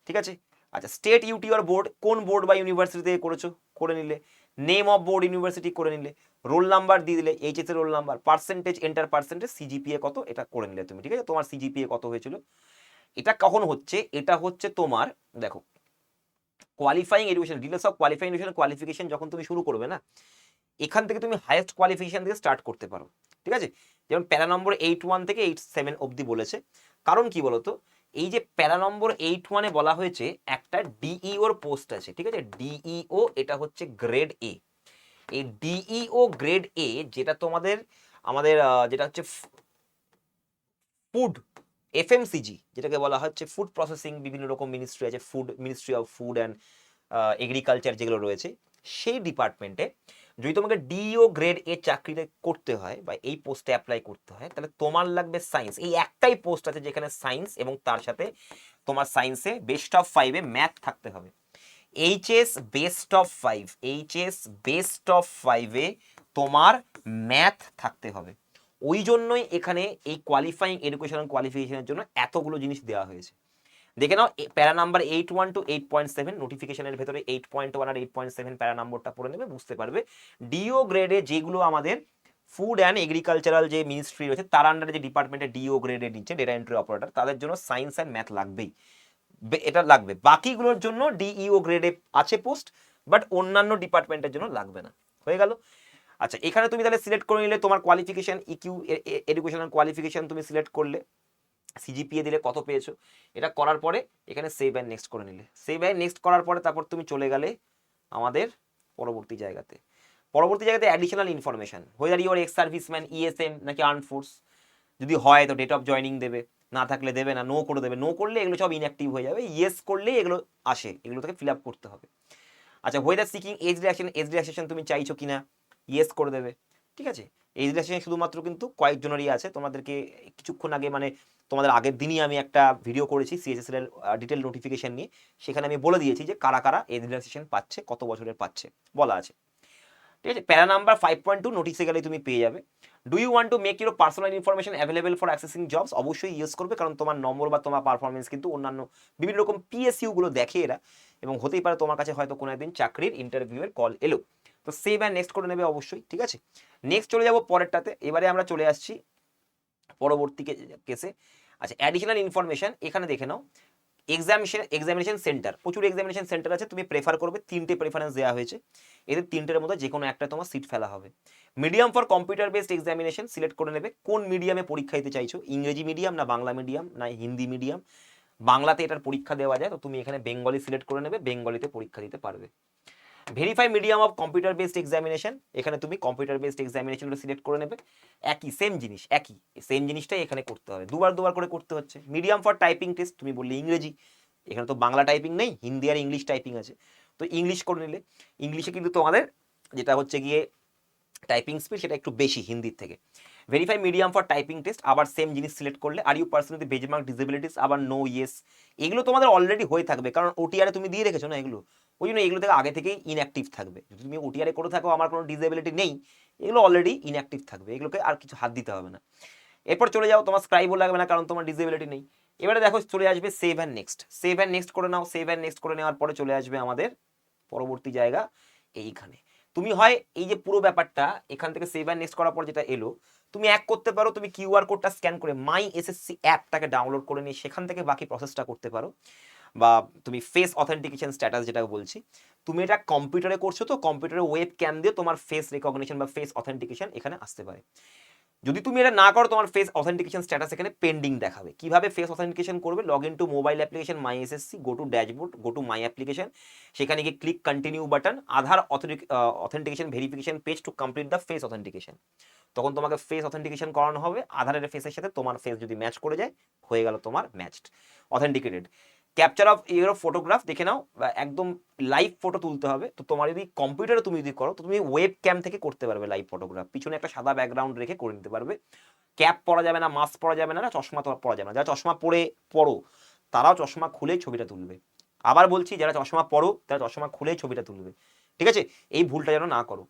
ঠিক আছে। আচ্ছা, স্টেট ইউটি আর বোর্ড কোন বোর্ড বা ইউনিভার্সিটি থেকে করেছো করে নিলে, নেম অফ বোর্ড ইউনিভার্সিটি করে নিলে, রোল নাম্বার দিয়ে দিলে, এইচএস এর roll number, percentage enter percentage, CGPA কত এটা করে নিলে তুমি, ঠিক আছে, তোমার সিজিপিএ কত হয়েছিল। এটা কখন হচ্ছে, এটা হচ্ছে তোমার দেখো qualifying education details of qualifying education qualification যখন তুমি শুরু করবে না, এখান থেকে তুমি হাইয়েস্ট কোয়ালিফিকেশন দিয়ে স্টার্ট করতে পারো, ঠিক আছে। যেমন প্যারা নম্বর 8.1 থেকে 8.7 অবধি বলেছে, কারণ কি বলতো, এই যে প্যারা নম্বর 8.1 বলা হয়েছে একটা ডিইওর পোস্ট আছে, ঠিক আছে, ডিইও এটা হচ্ছে গ্রেড এ, এই ডিইও গ্রেড এ যেটা তোমাদের আমাদের যেটা হচ্ছে ফুড এফএমসিজি যেটাকে বলা হচ্ছে ফুড প্রসেসিং, বিভিন্ন রকম মিনিস্ট্রি আছে, food ministry of food and agriculture যেগুলো রয়েছে, সেই ডিপার্টমেন্টে যদি তোমাকে ডিও গ্রেড এ চাকরিটা করতে হয় বা এই পোস্টে অ্যাপ্লাই করতে হয়, তাহলে তোমার লাগবে সায়েন্স, এই একটাই পোস্ট আছে যেখানে সায়েন্স এবং তার সাথে তোমার সায়েন্সে বেস্ট অফ 5-এ ম্যাথ থাকতে হবে, HS best of 5, HS best of 5-এ তোমার ম্যাথ থাকতে হবে। ওই জন্যই এখানে এই কোয়ালিফাইং এডুকেশনাল কোয়ালিফিকেশনের জন্য এতগুলো জিনিস দেওয়া হয়েছে। দেখে নাও প্যারা নাম্বার 8.1 to 8.7 নোটিফিকেশনের ভেতরে 8.1 আর 8.7 প্যারা নম্বরটা পড়ে নেবে, বুঝতে পারবে ডিও গ্রেডে যেগুলো আমাদের ফুড অ্যান্ড এগ্রিকালচারাল যে মিনিস্ট্রি রয়েছে তার আন্ডারে যে ডিপার্টমেন্টে ডিও গ্রেডে নিচ্ছে ডেটা এন্ট্রি অপারেটর, তাদের জন্য সায়েন্স অ্যান্ড ম্যাথ লাগবেই, এটা লাগবে। বাকিগুলোর জন্য ডিইও গ্রেডে আছে পোস্ট, বাট অন্যান্য ডিপার্টমেন্টের জন্য লাগবে না, হয়ে গেল। আচ্ছা, এখানে তুমি তাহলে সিলেক্ট করে নিলে তোমার কোয়ালিফিকেশন, ইকিউ এডুকেশনাল কোয়ালিফিকেশন তুমি সিলেক্ট করলে, সিজিপিএ দিলে কত পেয়েছো, এটা করার পরে এখানে সেভ অ্যান্ড নেক্সট করে নিলে, সেভ অ্যান্ড নেক্সট করার পরে তারপর তুমি চলে গেলে আমাদের পরবর্তী জায়গাতে, additional information, whether your ex serviceman, ESM নাকি আর্ম ফোর্স, যদি হয় তো ডেট অফ জয়নিং দেবে, না থাকলে দেবে না, নো করে দেবে, নো করলে এগুলো সব ইনঅ্যাক্টিভ হয়ে যাবে, ইয়েস করলে এগুলো আসে, এগুলো থেকে ফিল আপ করতে হবে। আচ্ছা, হোয়েদার সিকিং এজ রিল্যাক্সেশন তুমি চাইছো কিনা, ইয়েস করে দেবে, ঠিক আছে। এজ রিল্যাক্সেশন শুধুমাত্র কিন্তু কয়েকজনেরই আছে, তোমাদেরকে কিছুক্ষণ আগে মানে তোমাদের আগের দিনই আমি একটা ভিডিও করেছি সিএসএস এর ডিটেল নোটিফিকেশন নিয়ে, সেখানে আমি বলে দিয়েছি যে কারা কারা এজ রিল্যাক্সেশন পাচ্ছে, কত বছরের পাচ্ছে বলা আছে। ঠিক আছে, প্যারা নাম্বার 5.2 নোটিসে গেলে তুমি পেয়ে যাবে। Do you want to make your personal information available for accessing jobs? অবশ্যই ইউজ করবে, কারণ তোমার নম্বর বা তোমার পারফরমেন্স কিন্তু অন্যান্য বিভিন্ন রকম পিএসইউ গুলো দেখে এরা, এবং হতেই পারে তোমার কাছে হয়তো কোনো একদিন চাকরির ইন্টারভিউয়ের কল এলো, তো সেভ অ্যান্ড নেক্সট করে নেবে অবশ্যই। ঠিক আছে, নেক্সট চলে যাবো পরেরটাতে। এবারে আমরা চলে আসছি পরবর্তী কেসে। আচ্ছা, অ্যাডিশনাল ইনফরমেশন এখানে দেখে নাও। এক্সামিনেশন সেন্টার, প্রচুর এক্সামিনেশন সেন্টার আছে, তুমি প্রেফার করবে, 3টে প্রেফারেন্স দেওয়া হয়েছে, এদের 3টের মধ্যে যে কোনো একটা তোমার সিট ফেলা হবে। Medium for computer based examination select করে নেবে, কোন মিডিয়ামে পরীক্ষা দিতে চাইছো, ইংরেজি মিডিয়াম না বাংলা মিডিয়াম না হিন্দি মিডিয়াম। বাংলাতে এটার পরীক্ষা দেওয়া যায়, তো তুমি এখানে বেঙ্গলি সিলেক্ট করে নেবে, বেঙ্গলিতে পরীক্ষা দিতে পারবে। Verify medium of computer based examination, এখানে তুমি কম্পিউটার বেসড এক্সামিনেশনটা সিলেক্ট করে নেবে, একই সেম জিনিস, একই সেম জিনিসটাই এখানে করতে হবে, দুবার করে করতে হচ্ছে। মিডিয়াম ফর টাইপিং টেস্ট, তুমি বললে ইংরেজি, এখানে তো বাংলা টাইপিং নেই, হিন্দি আর ইংলিশ টাইপিং আছে, তো ইংলিশ করে নিলে। ইংলিশে কিন্তু তোমাদের যেটা হচ্ছে গিয়ে টাইপিং স্পিড সেটা একটু বেশি হিন্দির থেকে। Verify medium for typing test, আবার সেম জিনিস সিলেক্ট করলে। আর ইউ পার্সোনালি বেজমার্ক ডিসেবিলিটিস, আবার নো ইয়েস, এগুলো তোমাদের অলরেডি হয়ে থাকবে, কারণ ওটিআরে তুমি দিয়ে রেখেছো না এগুলো, ওই জন্য এগুলো থেকে আগে থেকেই ইনঅ্যাক্টিভ থাকবে। যদি তুমি ওটিআরে করে থাকো আমার কোনো ডিসেবিলিটি নেই, এগুলো অলরেডি ইনঅ্যাক্টিভ থাকবে, এগুলোকে আর কিছু হাত দিতে হবে না। এরপর চলে যাও, তোমার স্ক্রাইবও লাগবে না কারণ তোমার ডিসেবিলিটি নেই। এবারে দেখো চলে আসবে save and next, save and next করে নাও। সেভ অ্যান্ড নেক্সট করে নেওয়ার পরে চলে আসবে আমাদের পরবর্তী জায়গা এইখানে। তুমি হয় এই যে পুরো ব্যাপারটা এখান থেকে সেভ অ্যান্ড নেক্সট করার পর যেটা এলো, তুমি এক করতে পারো, তুমি কিউআর কোডটা স্ক্যান করে মাই এসএসসি অ্যাপটাকে ডাউনলোড করে নিয়ে সেখান থেকে বাকি প্রসেসটা করতে পারো। বা তুমি ফেস অথেন্টিকেশন স্ট্যাটাস যেটা বলছি, তুমি এটা কম্পিউটারে করছো, তো কম্পিউটারে ওয়েব ক্যাম দিয়ে তোমার ফেস রেকগনিশন বা ফেস অথেন্টিকেশন এখানে আসতে পারে। যদি তুমি এটা না করো, তোমার ফেস অথেন্টিকেশন স্ট্যাটাস এখানে পেন্ডিং দেখাবে। কিভাবে ফেস অথেন্টিকেশন করবে? Log in to mobile application my SSC, go to dashboard, go to my application, সেখানে গিয়ে click continue button, Aadhaar authentication verification page to complete the face authentication. তখন তোমাকে face authentication করানো হবে, আধারের ফেসের সাথে তোমার ফেস যদি ম্যাচ করে যায়, হয়ে গেল তোমার matched, authenticated. Capture of your photograph দেখে নাও, একদম লাইভ ফটো তুলতে হবে, তো তোমার যদি কম্পিউটারে তুমি যদি করো, তো তুমি ওয়েব ক্যাম থেকে করতে পারবে লাইভ ফটোগ্রাফ, পিছনে একটা সাদা ব্যাকগ্রাউন্ড রেখে করে নিতে পারবে। ক্যাপ পরা যাবে না, মাস্ক পরা যাবে না, চশমা তো পরা যাবে না। যারা চশমা পড়ো তারাও চশমা খুলেই ছবিটা তুলবে। আবার বলছি, যারা চশমা পড়ো তারা চশমা খুলেই ছবিটা তুলবে, ঠিক আছে? এই ভুলটা যেন না করো,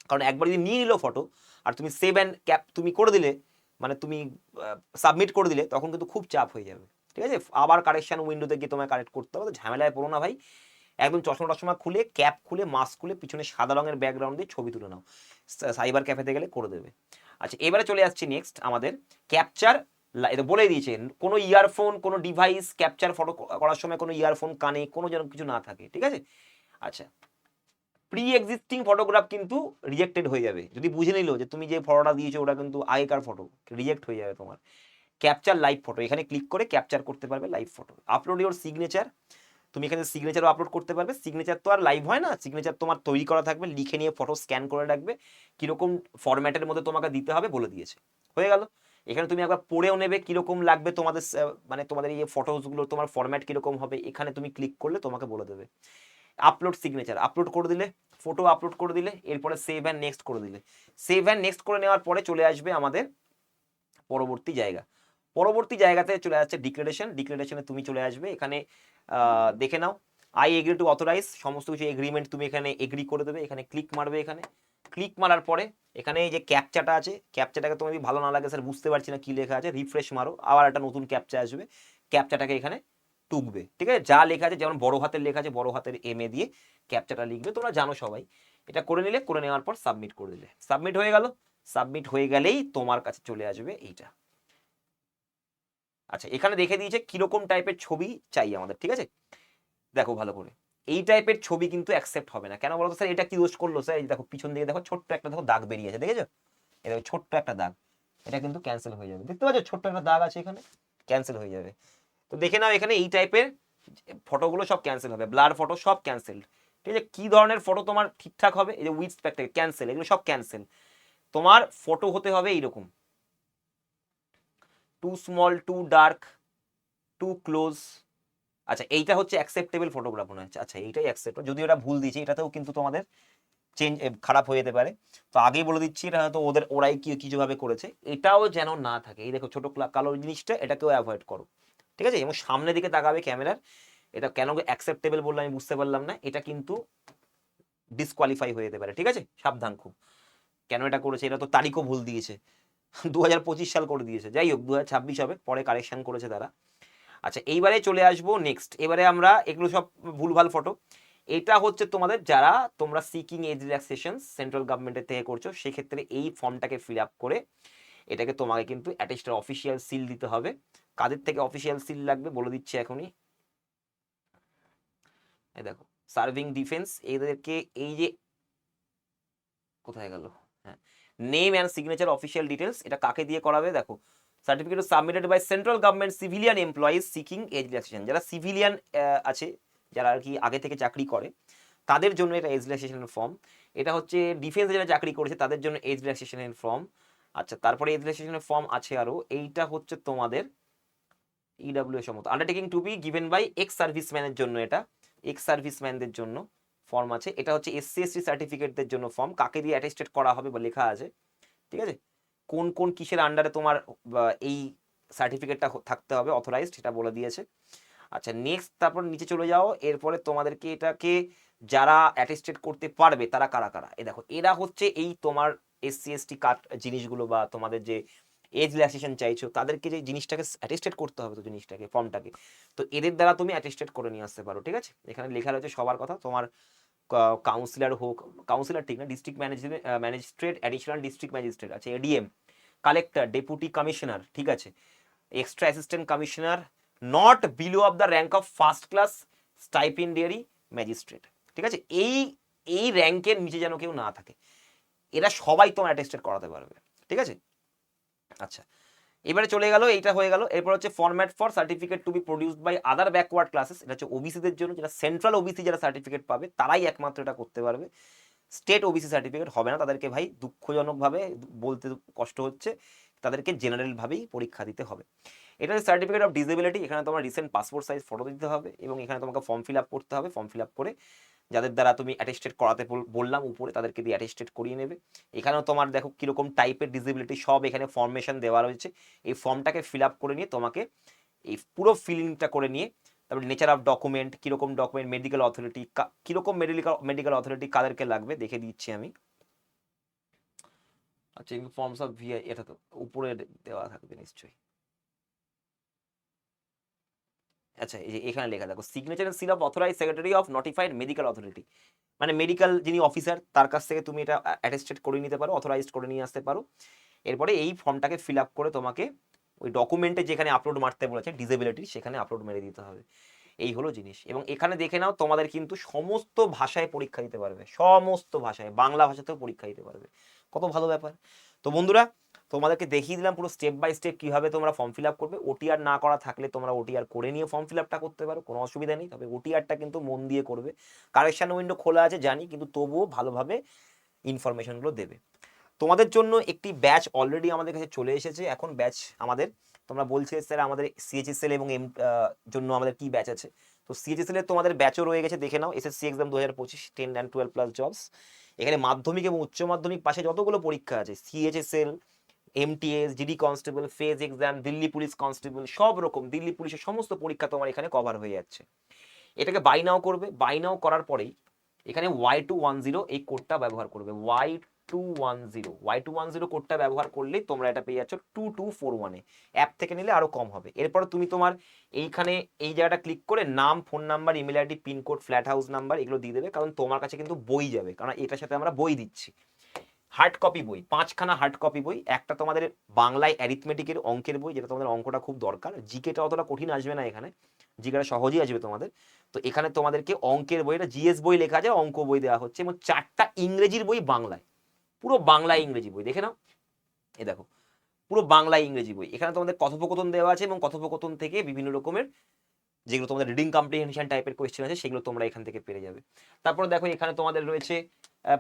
কারণ একবার যদি নিয়ে নিল ফটো আর তুমি সেভ অ্যান্ড ক্যাপ তুমি করে দিলে, মানে তুমি সাবমিট করে দিলে, তখন কিন্তু খুব চাপ হয়ে যাবে, ঠিক আছে? আবার কারেকশন উইন্ডোতে গিয়ে তোমায় কারেক্ট করতে হবে, তো ঝামেলায় পড়ো না ভাই। একদম চশমা টশমা খুলে, ক্যাপ খুলে, মাস্ক খুলে, পিছনে সাদা রঙের ব্যাকগ্রাউন্ড দিয়ে ছবি তুলে নাও, সাইবার ক্যাফেতে গেলে করে দেবে। আচ্ছা, এবারে চলে আসছি নেক্সট আমাদের ক্যাপচার। এটা বলে দিয়েছে, কোনো ইয়ারফোন, কোনো ডিভাইস ক্যাপচার ফটো করার সময় কোনো ইয়ারফোন কানে কোনো যেন কিছু না থাকে, ঠিক আছে? আচ্ছা, প্রি এক্সিস্টিং ফটোগ্রাফ কিন্তু রিজেক্টেড হয়ে যাবে, যদি বুঝে নিল যে তুমি যে ফটোটা দিয়েছো ওটা কিন্তু আগেকার ফটো, রিজেক্ট হয়ে যাবে তোমার। ক্যাপচার লাইভ ফটো, এখানে ক্লিক করে ক্যাপচার করতে পারবে live photo. Upload your signature, তুমি এখানে সিগনেচারও আপলোড করতে পারবে। সিগনেচার তো আর লাইভ হয় না, সিগনেচার তোমার তৈরি করা থাকবে, লিখে নিয়ে ফটো স্ক্যান করে রাখবে, কিরকম ফরম্যাটের মধ্যে তোমাকে দিতে হবে বলে দিয়েছে, হয়ে গেল। এখানে তুমি একবার পড়েও নেবে কিরকম লাগবে তোমাদের, মানে তোমাদের এই ফটোসগুলো তোমার ফরম্যাট কিরকম হবে, এখানে তুমি ক্লিক করলে তোমাকে বলে দেবে। আপলোড সিগনেচার, আপলোড করে দিলে, ফটো আপলোড করে দিলে, এরপরে সেভ অ্যান্ড নেক্সট করে দিলে। সেভ অ্যান্ড নেক্সট করে নেওয়ার পরে চলে আসবে আমাদের পরবর্তী জায়গা। পরবর্তী জায়গাতে চলে যাচ্ছে ডিক্লারেশন। ডিক্লারেশনে তুমি চলে আসবে, এখানে দেখে নাও, আই এগ্রি টু অথরাইজ, সমস্ত কিছু এগ্রিমেন্ট তুমি এখানে এগ্রি করে দেবে, এখানে ক্লিক মারবে। এখানে ক্লিক মারার পরে এখানে এই যে ক্যাপচাটা আছে, ক্যাপচাটাকে তোমার যদি ভালো না লাগে, স্যার বুঝতে পারছি না কি লেখা আছে, রিফ্রেশ মারো, আবার একটা নতুন ক্যাপচা আসবে, ক্যাপচাটাকে এখানে টুকবে, ঠিক আছে? যা লেখা আছে, যেমন বড় হাতের লেখা আছে, বড় হাতের এম এ দিয়ে ক্যাপচাটা লিখবে, তোমরা জানো সবাই। এটা করে নিলে, করে নেওয়ার পর সাবমিট করে দিলে, সাবমিট হয়ে গেল। সাবমিট হয়ে গেলেই তোমার কাছে চলে আসবে এইটা। আচ্ছা, এখানে দেখে দিয়েছে কিরকম টাইপের ছবি চাই আমাদের, ঠিক আছে? দেখো ভালো করে, এই টাইপের ছবি কিন্তু অ্যাকসেপ্ট হবে না। কেন বলতো স্যার? এটা কি দোষ করলো স্যার? এই দেখো পিছন দিকে দেখো, ছোট্ট একটা দেখো দাগ বেরিয়েছে, দেখেছো? এই দেখো ছোট্ট একটা দাগ, এটা কিন্তু ক্যান্সেল হয়ে যাবে, দেখতে পাচ্ছ ছোট্ট একটা দাগ আছে এখানে, ক্যান্সেল হয়ে যাবে। তো দেখে নাও, এখানে এই টাইপের ফটোগুলো সব ক্যান্সেল হবে, ব্লার ফটো সব ক্যান্সেল, ঠিক আছে? কি ধরনের ফটো তোমার ঠিকঠাক হবে? এই যে উইথ স্পেক্ট্রাল ক্যান্সেল, এগুলো সব ক্যান্সেল। তোমার ফটো হতে হবে এইরকম, too small, too dark, too close. আচ্ছা, এইটা হচ্ছে অ্যাকসেপ্টেবল ফটোগ্রাফ মনে হচ্ছে। আচ্ছা, এইটাই অ্যাকসেপ্ট, যদি ওটা ভুল দিয়েছে, এটাতেও কিন্তু তোমাদের চেঞ্জ খারাপ হয়ে যেতে পারে। তো আগেই বলে দিচ্ছি, এটা হয়তো ওরাই কিছুভাবে করেছে, এটাও যেন না থাকে। এই দেখো ছোট কালো জিনিসটা, এটাকেও অ্যাভয়েড করো, ঠিক আছে? এবং সামনের দিকে তাকাবে ক্যামেরার। এটা কেন অ্যাকসেপ্টেবল বললে আমি বুঝতে পারলাম না, এটা কিন্তু ডিসকোয়ালিফাই হয়ে যেতে পারে, ঠিক আছে, সাবধান খুব। কেন এটা করেছে, এটা তো তারিখও ভুল দিয়েছে, 2025 সাল করে দিয়েছে, যাই হোক 2026 হবে, পরে কারেকশন করেছে তারা। আচ্ছা এইবারে চলে আসবো নেক্সট, এবারে আমরা এগুলো সব ভুলভাল ফটো। এটা হচ্ছে তোমাদের যারা তোমরা সিকিং এজ রিল্যাক্সেশন সেন্ট্রাল গভর্নমেন্টের থেকে করছো, সেক্ষেত্রে এই ফর্মটাকে ফিল আপ করে এটাকে তোমাকে কিন্তু অ্যাটেস্টেড অফিসিয়াল সিল দিতে হবে। কাদের থেকে অফিসিয়াল সিল লাগবে বলে দিচ্ছি এখনই, এই দেখো সার্ভিং ডিফেন্স, এদেরকে এই যে কোথায় গেল, হ্যাঁ, name and signature official details, এটা কাকে দিয়ে করাবে দেখো, certificate submitted by central government civilian employees seeking age relaxation, যারা সিভিলিয়ান আছে, যারা আর কি আগে থেকে চাকরি করে তাদের জন্য এটা এজ রিল্যাক্সেশনের ফর্ম। এটা হচ্ছে ডিফেন্সে যারা চাকরি করেছে তাদের জন্য এজ রিল্যাক্সেশনের ফর্ম। আচ্ছা তারপরে এজ রিল্যাক্সেশনের ফর্ম আছে আরো, এইটা হচ্ছে তোমাদের ইডব্লিউ সম্মত, undertaking to be given by ex সার্ভিসম্যানের জন্য, এটা এক্স সার্ভিসম্যানদের জন্য ফর্ম আছে। এটা হচ্ছে এসসি এসটি সার্টিফিকেটদের জন্য ফর্ম, কাকে দিয়ে অ্যাটেস্টেড করা হবে বা লেখা আছে, ঠিক আছে, কোন কোন কিসের আন্ডারে তোমার এই সার্টিফিকেটটা থাকতে হবে অথরাইজড, সেটা বলে দিয়েছে। আচ্ছা নেক্সট, তারপর নিচে চলে যাও, এরপরে তোমাদেরকে এটাকে যারা অ্যাটেস্টেড করতে পারবে তারা কারা কারা, এ দেখো এরা হচ্ছে এই তোমার এসসি এসটি কার্ড জিনিসগুলো বা তোমাদের যে এজ রিল্যাক্সেশন চাইছো তাদেরকে যে জিনিসটাকে অ্যাটেস্টেড করতে হবে, তো জিনিসটাকে ফর্মটাকে, তো এদের দ্বারা তুমি অ্যাটেস্টেড করে নিয়ে আসতে পারো, ঠিক আছে। এখানে লেখা রয়েছে সবার কথা, তোমার কাউন্সিলর হোক, কাউন্সিলর ঠিক না, district magistrate, additional district magistrate আছে, এডিএম, কালেক্টর, ডেপুটি কমিশনার, ঠিক আছে, extra assistant commissioner, not below of the rank of first class stipendiary magistrate, ঠিক আছে, এই এই র্যাঙ্কের নিচে যেন কেউ না থাকে, এরা সবাই তোমার অ্যাটেস্টেড করাতে পারবে, ঠিক আছে। আচ্ছা এবারে চলে গেল, এইটা হয়ে গেল। এরপর হচ্ছে format for certificate to be produced by other backward classes, এটা হচ্ছে ওবিসিদের জন্য, যারা সেন্ট্রাল ওবিসি যারা সার্টিফিকেট পাবে তারাই একমাত্র এটা করতে পারবে, স্টেট ওবিসি সার্টিফিকেট হবে না তাদেরকে, ভাই দুঃখজনকভাবে বলতে কষ্ট হচ্ছে, তাদেরকে জেনারেল ভাবেই পরীক্ষা দিতে হবে। এটা হচ্ছে সার্টিফিকেট অফ ডিসেবিলিটি, এখানে তোমার রিসেন্ট পাসপোর্ট সাইজ ফটো দিতে হবে এবং এখানে তোমাকে ফর্ম ফিল আপ করতে হবে, ফর্ম ফিল আপ করে যাদের দ্বারা তুমি অ্যাটেস্টেড করাতে বললাম উপরে তাদেরকে দিয়ে অ্যাটেস্টেড করিয়ে নেবে। এখানেও তোমার দেখো কিরকম টাইপের ডিসেবিলিটি সব এখানে ফরমেশন দেওয়া রয়েছে, এই ফর্মটাকে ফিল আপ করে নিয়ে তোমাকে এই পুরো ফিলিংটা করে নিয়ে, তারপরে নেচার অফ ডকুমেন্ট, কিরকম ডকুমেন্ট, মেডিকেল অথরিটি, কিরকম মেডিকেল অথরিটি কাদেরকে লাগবে দেখে দিচ্ছি আমি। আচ্ছা ফর্মস অফ ভিআই, এটা তো উপরে দেওয়া থাকবে নিশ্চয়ই। আচ্ছা এই যে এখানে লেখা দেখো, signature and seal of authorise secretary of notified medical authority, মানে মেডিকেল যিনি অফিসার তার কাছ থেকে তুমি এটা অ্যাটেস্টেড করে নিতে পারো, অথরাইজড করে নিয়ে আসতে পারো। এরপরে এই ফর্মটাকে ফিল আপ করে তোমাকে ওই ডকুমেন্টে যেখানে আপলোড মারতে বলেছে ডিসেবিলিটি সেখানে আপলোড মেরে দিতে হবে, এই হলো জিনিস। এবং এখানে দেখে নাও তোমাদের কিন্তু সমস্ত ভাষায় পরীক্ষা দিতে পারবে, সমস্ত ভাষায়, বাংলা ভাষাতেও পরীক্ষা দিতে পারবে, কত ভালো ব্যাপার। তো বন্ধুরা তোমাদেরকে দেখিয়ে দিলাম পুরো স্টেপ বাই স্টেপ কিভাবে তোমরা ফর্ম ফিল আপ করবে। ওটিআর না করা থাকলে তোমরা ওটিআর করে নিয়ে ফর্ম ফিল আপটা করতে পারো, কোনো অসুবিধা নেই, তবে ওটিআরটা কিন্তু মন দিয়ে করবে। কারেকশন উইন্ডো খোলা আছে জানি, কিন্তু তবুও ভালোভাবে ইনফরমেশনগুলো দেবে। তোমাদের জন্য একটি ব্যাচ অলরেডি আমাদের কাছে চলে এসেছে, এখন ব্যাচ আমাদের, তোমরা বলছিলে স্যার আমাদের সিএইচএসএল এবং জন্য আমাদের কি ব্যাচ আছে, তো সিএইচএসএল এর তোমাদের ব্যাচও রয়ে গেছে, দেখে নাও, SSC exam 2025 10 and 12 plus jobs, এখানে মাধ্যমিক এবং উচ্চ মাধ্যমিক পাশে যতগুলো পরীক্ষা আছে, CHSL, MTS, GD constable, phase exam, Delhi police constable, সব রকম দিল্লি পুলিশের সমস্ত পরীক্ষা তোমার এখানে কভার হয়ে যাচ্ছে। এটাকে বাই নাও করবে, বাই নাও করার পরেই এখানে Y210 এই কোডটা ব্যবহার করবে, Y210 কোডটা ব্যবহার করলেই তোমরা এটা পেয়ে যাচ্ছ 2241-এ, অ্যাপ থেকে নিলে আরো কম হবে। এরপর তুমি তোমার এইখানে এই জায়গাটা ক্লিক করে নাম, phone number, email ID, pincode, flat house number এগুলো দিয়ে দেবে, কারণ তোমার কাছে কিন্তু বই যাবে, কারণ এটার সাথে আমরা বই দিচ্ছি, হার্ড কপি বই, 5খানা হার্ড কপি বই, একটা তোমাদের বাংলায় অ্যারিথমেটিকের অঙ্কের বই, যেটা তোমাদের অঙ্কটা খুব দরকার, জিকেটা অতটা কঠিন আসবে না এখানে, জিকেটা সহজেই আসবে তোমাদের। তো এখানে তোমাদেরকে অঙ্কের বই, এটা জিএস বই লেখা আছে, অঙ্ক বই দেওয়া হচ্ছে, এবং 4টা ইংরেজির বই বাংলায়, পুরো বাংলায় ইংরেজি বই, দেখে নাও, এ দেখো পুরো বাংলায় ইংরেজি বই। এখানে তোমাদের কথোপকথন দেওয়া আছে এবং কথোপকথন থেকে বিভিন্ন রকমের যেগুলো তোমাদের রিডিং কম্প্রিহেনশন টাইপের কোয়েশ্চেন আছে সেগুলো তোমরা এখান থেকে পেয়ে যাবে। তারপর দেখো এখানে তোমাদের রয়েছে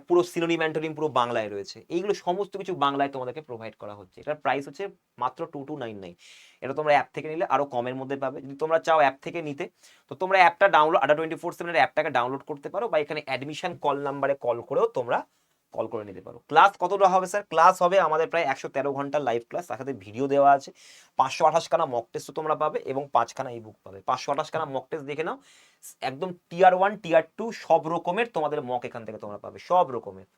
পুরো সিনোনিম অ্যান্টোনিম পুরো বাংলায় রয়েছে, এইগুলো সমস্ত কিছু বাংলায় তোমাদেরকে প্রোভাইড করা হচ্ছে। এটার প্রাইস হচ্ছে মাত্র 2299। এটা তোমরা অ্যাপ থেকে নিলে আরো কমের মধ্যে পাবে। যদি তোমরা চাও অ্যাপ থেকে নিতে, তো তোমরা অ্যাপটা ডাউনলোড, ADA 24/7 এর অ্যাপটাকে ডাউনলোড করতে পারো, বা এখানে অ্যাডমিশন কল নাম্বারে কল করেও তোমরা কল করে নিতে পারো। ক্লাস কতটা হবে স্যার? ক্লাস হবে আমাদের প্রায় 113 ঘন্টার লাইভ ক্লাস, তার সাথে ভিডিও দেওয়া আছে। 528খানা মক টেস্টও তোমরা পাবে এবং 5খানা ই বুক পাবে। 528খানা মক টেস্ট দেখে নাও, একদম টিয়ার 1 টিয়ার 2 সব রকমের তোমাদের মক এখান থেকে তোমরা পাবে, সব রকমের।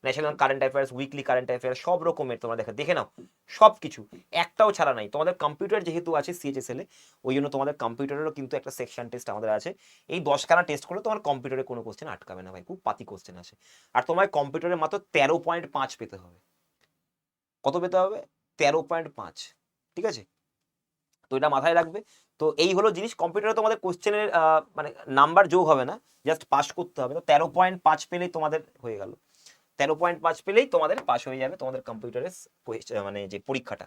National current affairs, weekly current affairs, সব রকমের তোমরা দেখে নাও, সব কিছু একটাও ছাড়া নাই। তোমাদের কম্পিউটার যেহেতু আছে সিএইচএসএল এ, ওই জন্য তোমাদের কম্পিউটারেরও কিন্তু একটা সেকশন টেস্ট আমাদের আছে। এই 10খানা টেস্ট করলে তোমার কম্পিউটারে কোনো কোশ্চেন আটকাবে না ভাই, খুব পাতি কোশ্চেন আছে। আর তোমার কম্পিউটারে মাত্র 13.5 পেতে হবে। কত পেতে হবে? 13.5, ঠিক আছে? তো এটা মাথায় রাখবে। তো এই হলো জিনিস, কম্পিউটারে তোমাদের কোশ্চেনের মানে নাম্বার যোগ হবে না, জাস্ট পাস করতে হবে। তো 13.5 পেলেই তোমাদের হয়ে গেল, 13.5 পেলেই তোমাদের পাস হয়ে যাবে তোমাদের কম্পিউটারের মানে যে পরীক্ষাটা,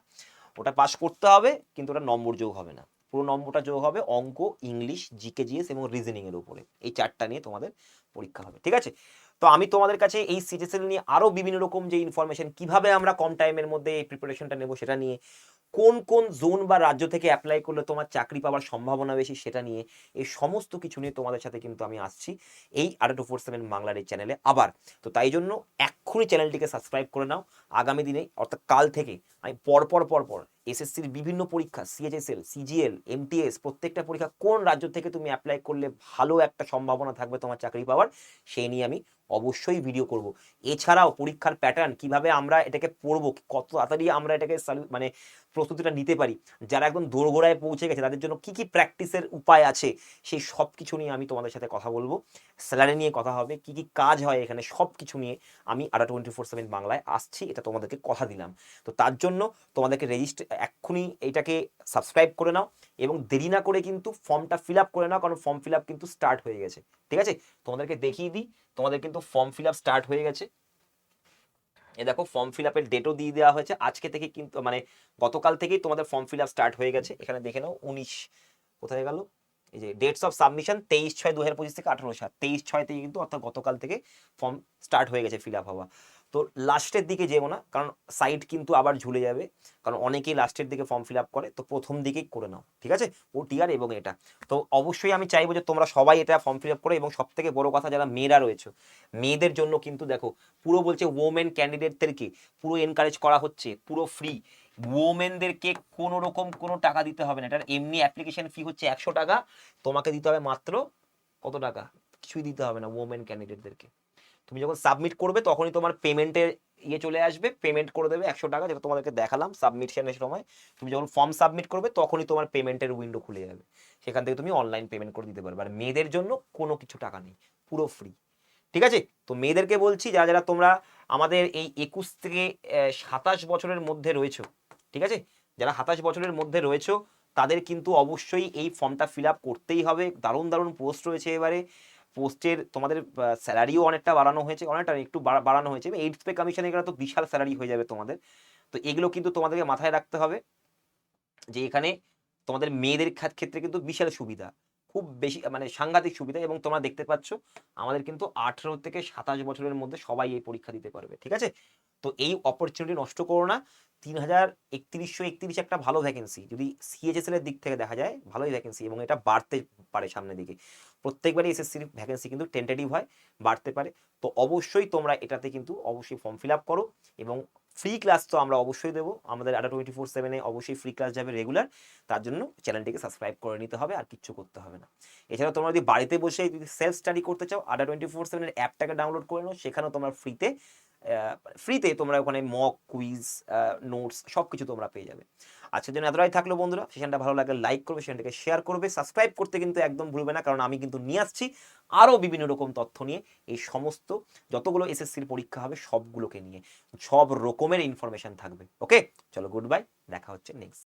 ওটা পাস করতে হবে, কিন্তু ওটা নম্বর যোগ হবে না। পুরো নম্বরটা যোগ হবে অঙ্ক, ইংলিশ, জিকে জিএস এবং রিজনিং এর উপরে। এই 4টা নিয়ে তোমাদের পরীক্ষা হবে, ঠিক আছে? তো আমি তোমাদের কাছে এই সিটিএসএল নিয়ে আরো বিভিন্ন রকম যে ইনফরমেশন, কিভাবে আমরা কম টাইমের মধ্যে এই প্রিপারেশনটা নেব সেটা নিয়ে, কোন কোন জোন বা রাজ্য থেকে অ্যাপ্লাই করলে তোমার চাকরি পাওয়ার সম্ভাবনা বেশি সেটা নিয়ে, এই সমস্ত কিছু নিয়ে তোমাদের সাথে কিন্তু আমি আসছি এই আড্ডা 247 বাংলার এই চ্যানেলে আবার। তো তাই জন্য এক্ষুনি চ্যানেলটিকে সাবস্ক্রাইব করে নাও। আগামী দিনে অর্থাৎ কাল থেকে আমি পরপর এসএসসির বিভিন্ন পরীক্ষা, সিএইচএসএল, সিজিএল, এমটিএস, প্রত্যেকটা পরীক্ষা কোন রাজ্য থেকে তুমি অ্যাপ্লাই করলে ভালো একটা সম্ভাবনা থাকবে তোমার চাকরি পাওয়ার, সেই নিয়ে আমি অবশ্যই ভিডিও করব। এছাড়াও পরীক্ষার প্যাটার্ন, কিভাবে আমরা এটাকে পড়বো, কত তাড়াতাড়ি আমরা এটাকে মানে প্রস্তুতিটা নিতে পারি, যারা একদম দোরগোড়ায় পৌঁছে গেছে তাদের জন্য কি কি প্র্যাকটিসের উপায় আছে, সেই সব কিছু নিয়ে আমি তোমাদের সাথে কথা বলবো। স্যালারি নিয়ে কথা হবে, কি কি কাজ হয় এখানে, সব কিছু নিয়ে আমি আড্ডা 24/7 বাংলায় আসছি, এটা তোমাদেরকে কথা দিলাম। তো তার জন্য তোমাদেরকে এক্ষুনি এইটাকে সাবস্ক্রাইব করে নাও এবং দেরি না করে কিন্তু ফর্মটা ফিল আপ করে নাও, কারণ ফর্ম ফিল আপ কিন্তু স্টার্ট হয়ে গেছে, ঠিক আছে? তোমাদেরকে দেখিয়ে দিই, তোমাদের কিন্তু ফর্ম ফিল আপ স্টার্ট হয়ে গেছে। এ দেখো, ফর্ম ফিল আপের ডেটও দিয়ে দেওয়া হয়েছে আজকে থেকে, কিন্তু মানে গতকাল থেকেই তোমাদের ফর্ম ফিল আপ স্টার্ট হয়ে গেছে। এখানে দেখে নাও 19, কোথায় গেল, এই যে ডেটস অফ সাবমিশন 23/6/2025 থেকে 18/7, 23/6 থেকে কিন্তু, অর্থাৎ গতকাল থেকে ফর্ম স্টার্ট হয়ে গেছে ফিল আপ হওয়া। তো লাস্টের দিকে যেও না, কারণ সাইট কিন্তু আবার ঝুলে যাবে, কারণ অনেকেই লাস্টের দিকে ফর্ম ফিল আপ করে। তো প্রথম দিকেই করে নাও, ঠিক আছে? ওটিআর এবং এটা। তো অবশ্যই আমি চাইবো যে তোমরা সবাই এটা ফর্ম ফিল আপ করো। এবং সব থেকে বড় কথা, যারা মেয়েরা রয়েছে, মেয়েদের জন্য কিন্তু দেখো পুরো বলছে ওমেন ক্যান্ডিডেটদেরকে পুরো এনকারেজ করা হচ্ছে, পুরো ফ্রি। ওমেনদেরকে কোনো রকম কোনো টাকা দিতে হবে না, এটার এমনি অ্যাপ্লিকেশন ফি হচ্ছে 100 টাকা, তোমাকে দিতে হবে মাত্র কত টাকা? কিছুই দিতে হবে না ওমেন ক্যান্ডিডেটদেরকে। তুমি যখন সাবমিট করবে তখনই তোমার পেমেন্টের ইয়ে চলে আসবে, পেমেন্ট করে দেবে 100 টাকা, যেটা তোমাদেরকে দেখালাম সাবমিশনের সময়। তুমি যখন ফর্ম সাবমিট করবে তখনই তোমার পেমেন্টের উইন্ডো খুলে যাবে, সেখান থেকে তুমি অনলাইন পেমেন্ট করে দিতে পারবে। আর মেয়েদের জন্য কোনো কিছু টাকা নেই, পুরো ফ্রি, ঠিক আছে? তো মেয়েদেরকে বলছি, যারা যারা তোমরা আমাদের এই 21 থেকে 27 বছরের মধ্যে রয়েছো, ঠিক আছে? যারা 27 বছরের মধ্যে রয়েছো তাদের কিন্তু অবশ্যই এই ফর্মটা ফিল আপ করতেই হবে। দারুণ দারুণ পোস্ট রয়েছে এবারে, পোস্টের তোমাদের স্যালারিও অনেকটা বাড়ানো হয়েছে, অনেকটা একটু বাড়ানো হয়েছে। এইডস পে কমিশন এগুলো তো বিশাল স্যালারি হয়ে যাবে তোমাদের। তো এগুলো কিন্তু তোমাদেরকে মাথায় রাখতে হবে যে এখানে তোমাদের মেয়েদের ক্ষেত্রে কিন্তু বিশাল সুবিধা, খুব বেশি মানে সাংঘাতিক সুবিধা। এবং তোমরা দেখতে পাচ্ছ আমাদের কিন্তু 18 থেকে 27 বছরের মধ্যে সবাই এই পরীক্ষা দিতে পারবে, ঠিক আছে? তো এই অপরচুনিটি নষ্ট করো না। 3131 একটা ভালো ভ্যাকেন্সি, যদি সিএইচএসএল এর দিক থেকে দেখা যায় ভালোই ভ্যাকেন্সি, এবং এটা বাড়তে পারে সামনের দিকে। প্রত্যেকবারই এসএসসির ভ্যাকেন্সি কিন্তু টেন্টেটিভ হয়, বাড়তে পারে। তো অবশ্যই তোমরা এটাতে কিন্তু অবশ্যই ফর্ম ফিল আপ করো। এবং ফ্রি ক্লাস তো আমরা অবশ্যই দেবো, আমাদের আড্ডা 24/7 অবশ্যই ফ্রি ক্লাস যাবে রেগুলার। তার জন্য চ্যানেলটিকে সাবস্ক্রাইব করে নিতে হবে, আর কিচ্ছু করতে হবে না। এছাড়া তোমরা যদি বাড়িতে বসে যদি সেলফ স্টাডি করতে চাও, আড্ডা 24/7 অ্যাপটাকে ডাউনলোড করে নাও, সেখানেও তোমরা ফ্রিতে তোমরা ওখানে মক কুইজ, নোটস সব কিছু তোমরা পেয়ে যাবে। আজকের জন্য এতটাই থাকলো বন্ধুরা, সেখানটা ভালো লাগলে লাইক করবে, সেখানটাকে শেয়ার করবে, সাবস্ক্রাইব করতে কিন্তু একদম ভুলবে না, কারণ আমি কিন্তু নিয়ে আসছি আরও বিভিন্ন রকম তথ্য নিয়ে, এই সমস্ত যতগুলো এসএসসির পরীক্ষা হবে সবগুলোকে নিয়ে সব রকমের ইনফরমেশন থাকবে। ওকে, চলো গুড বাই, দেখা হচ্ছে নেক্সট।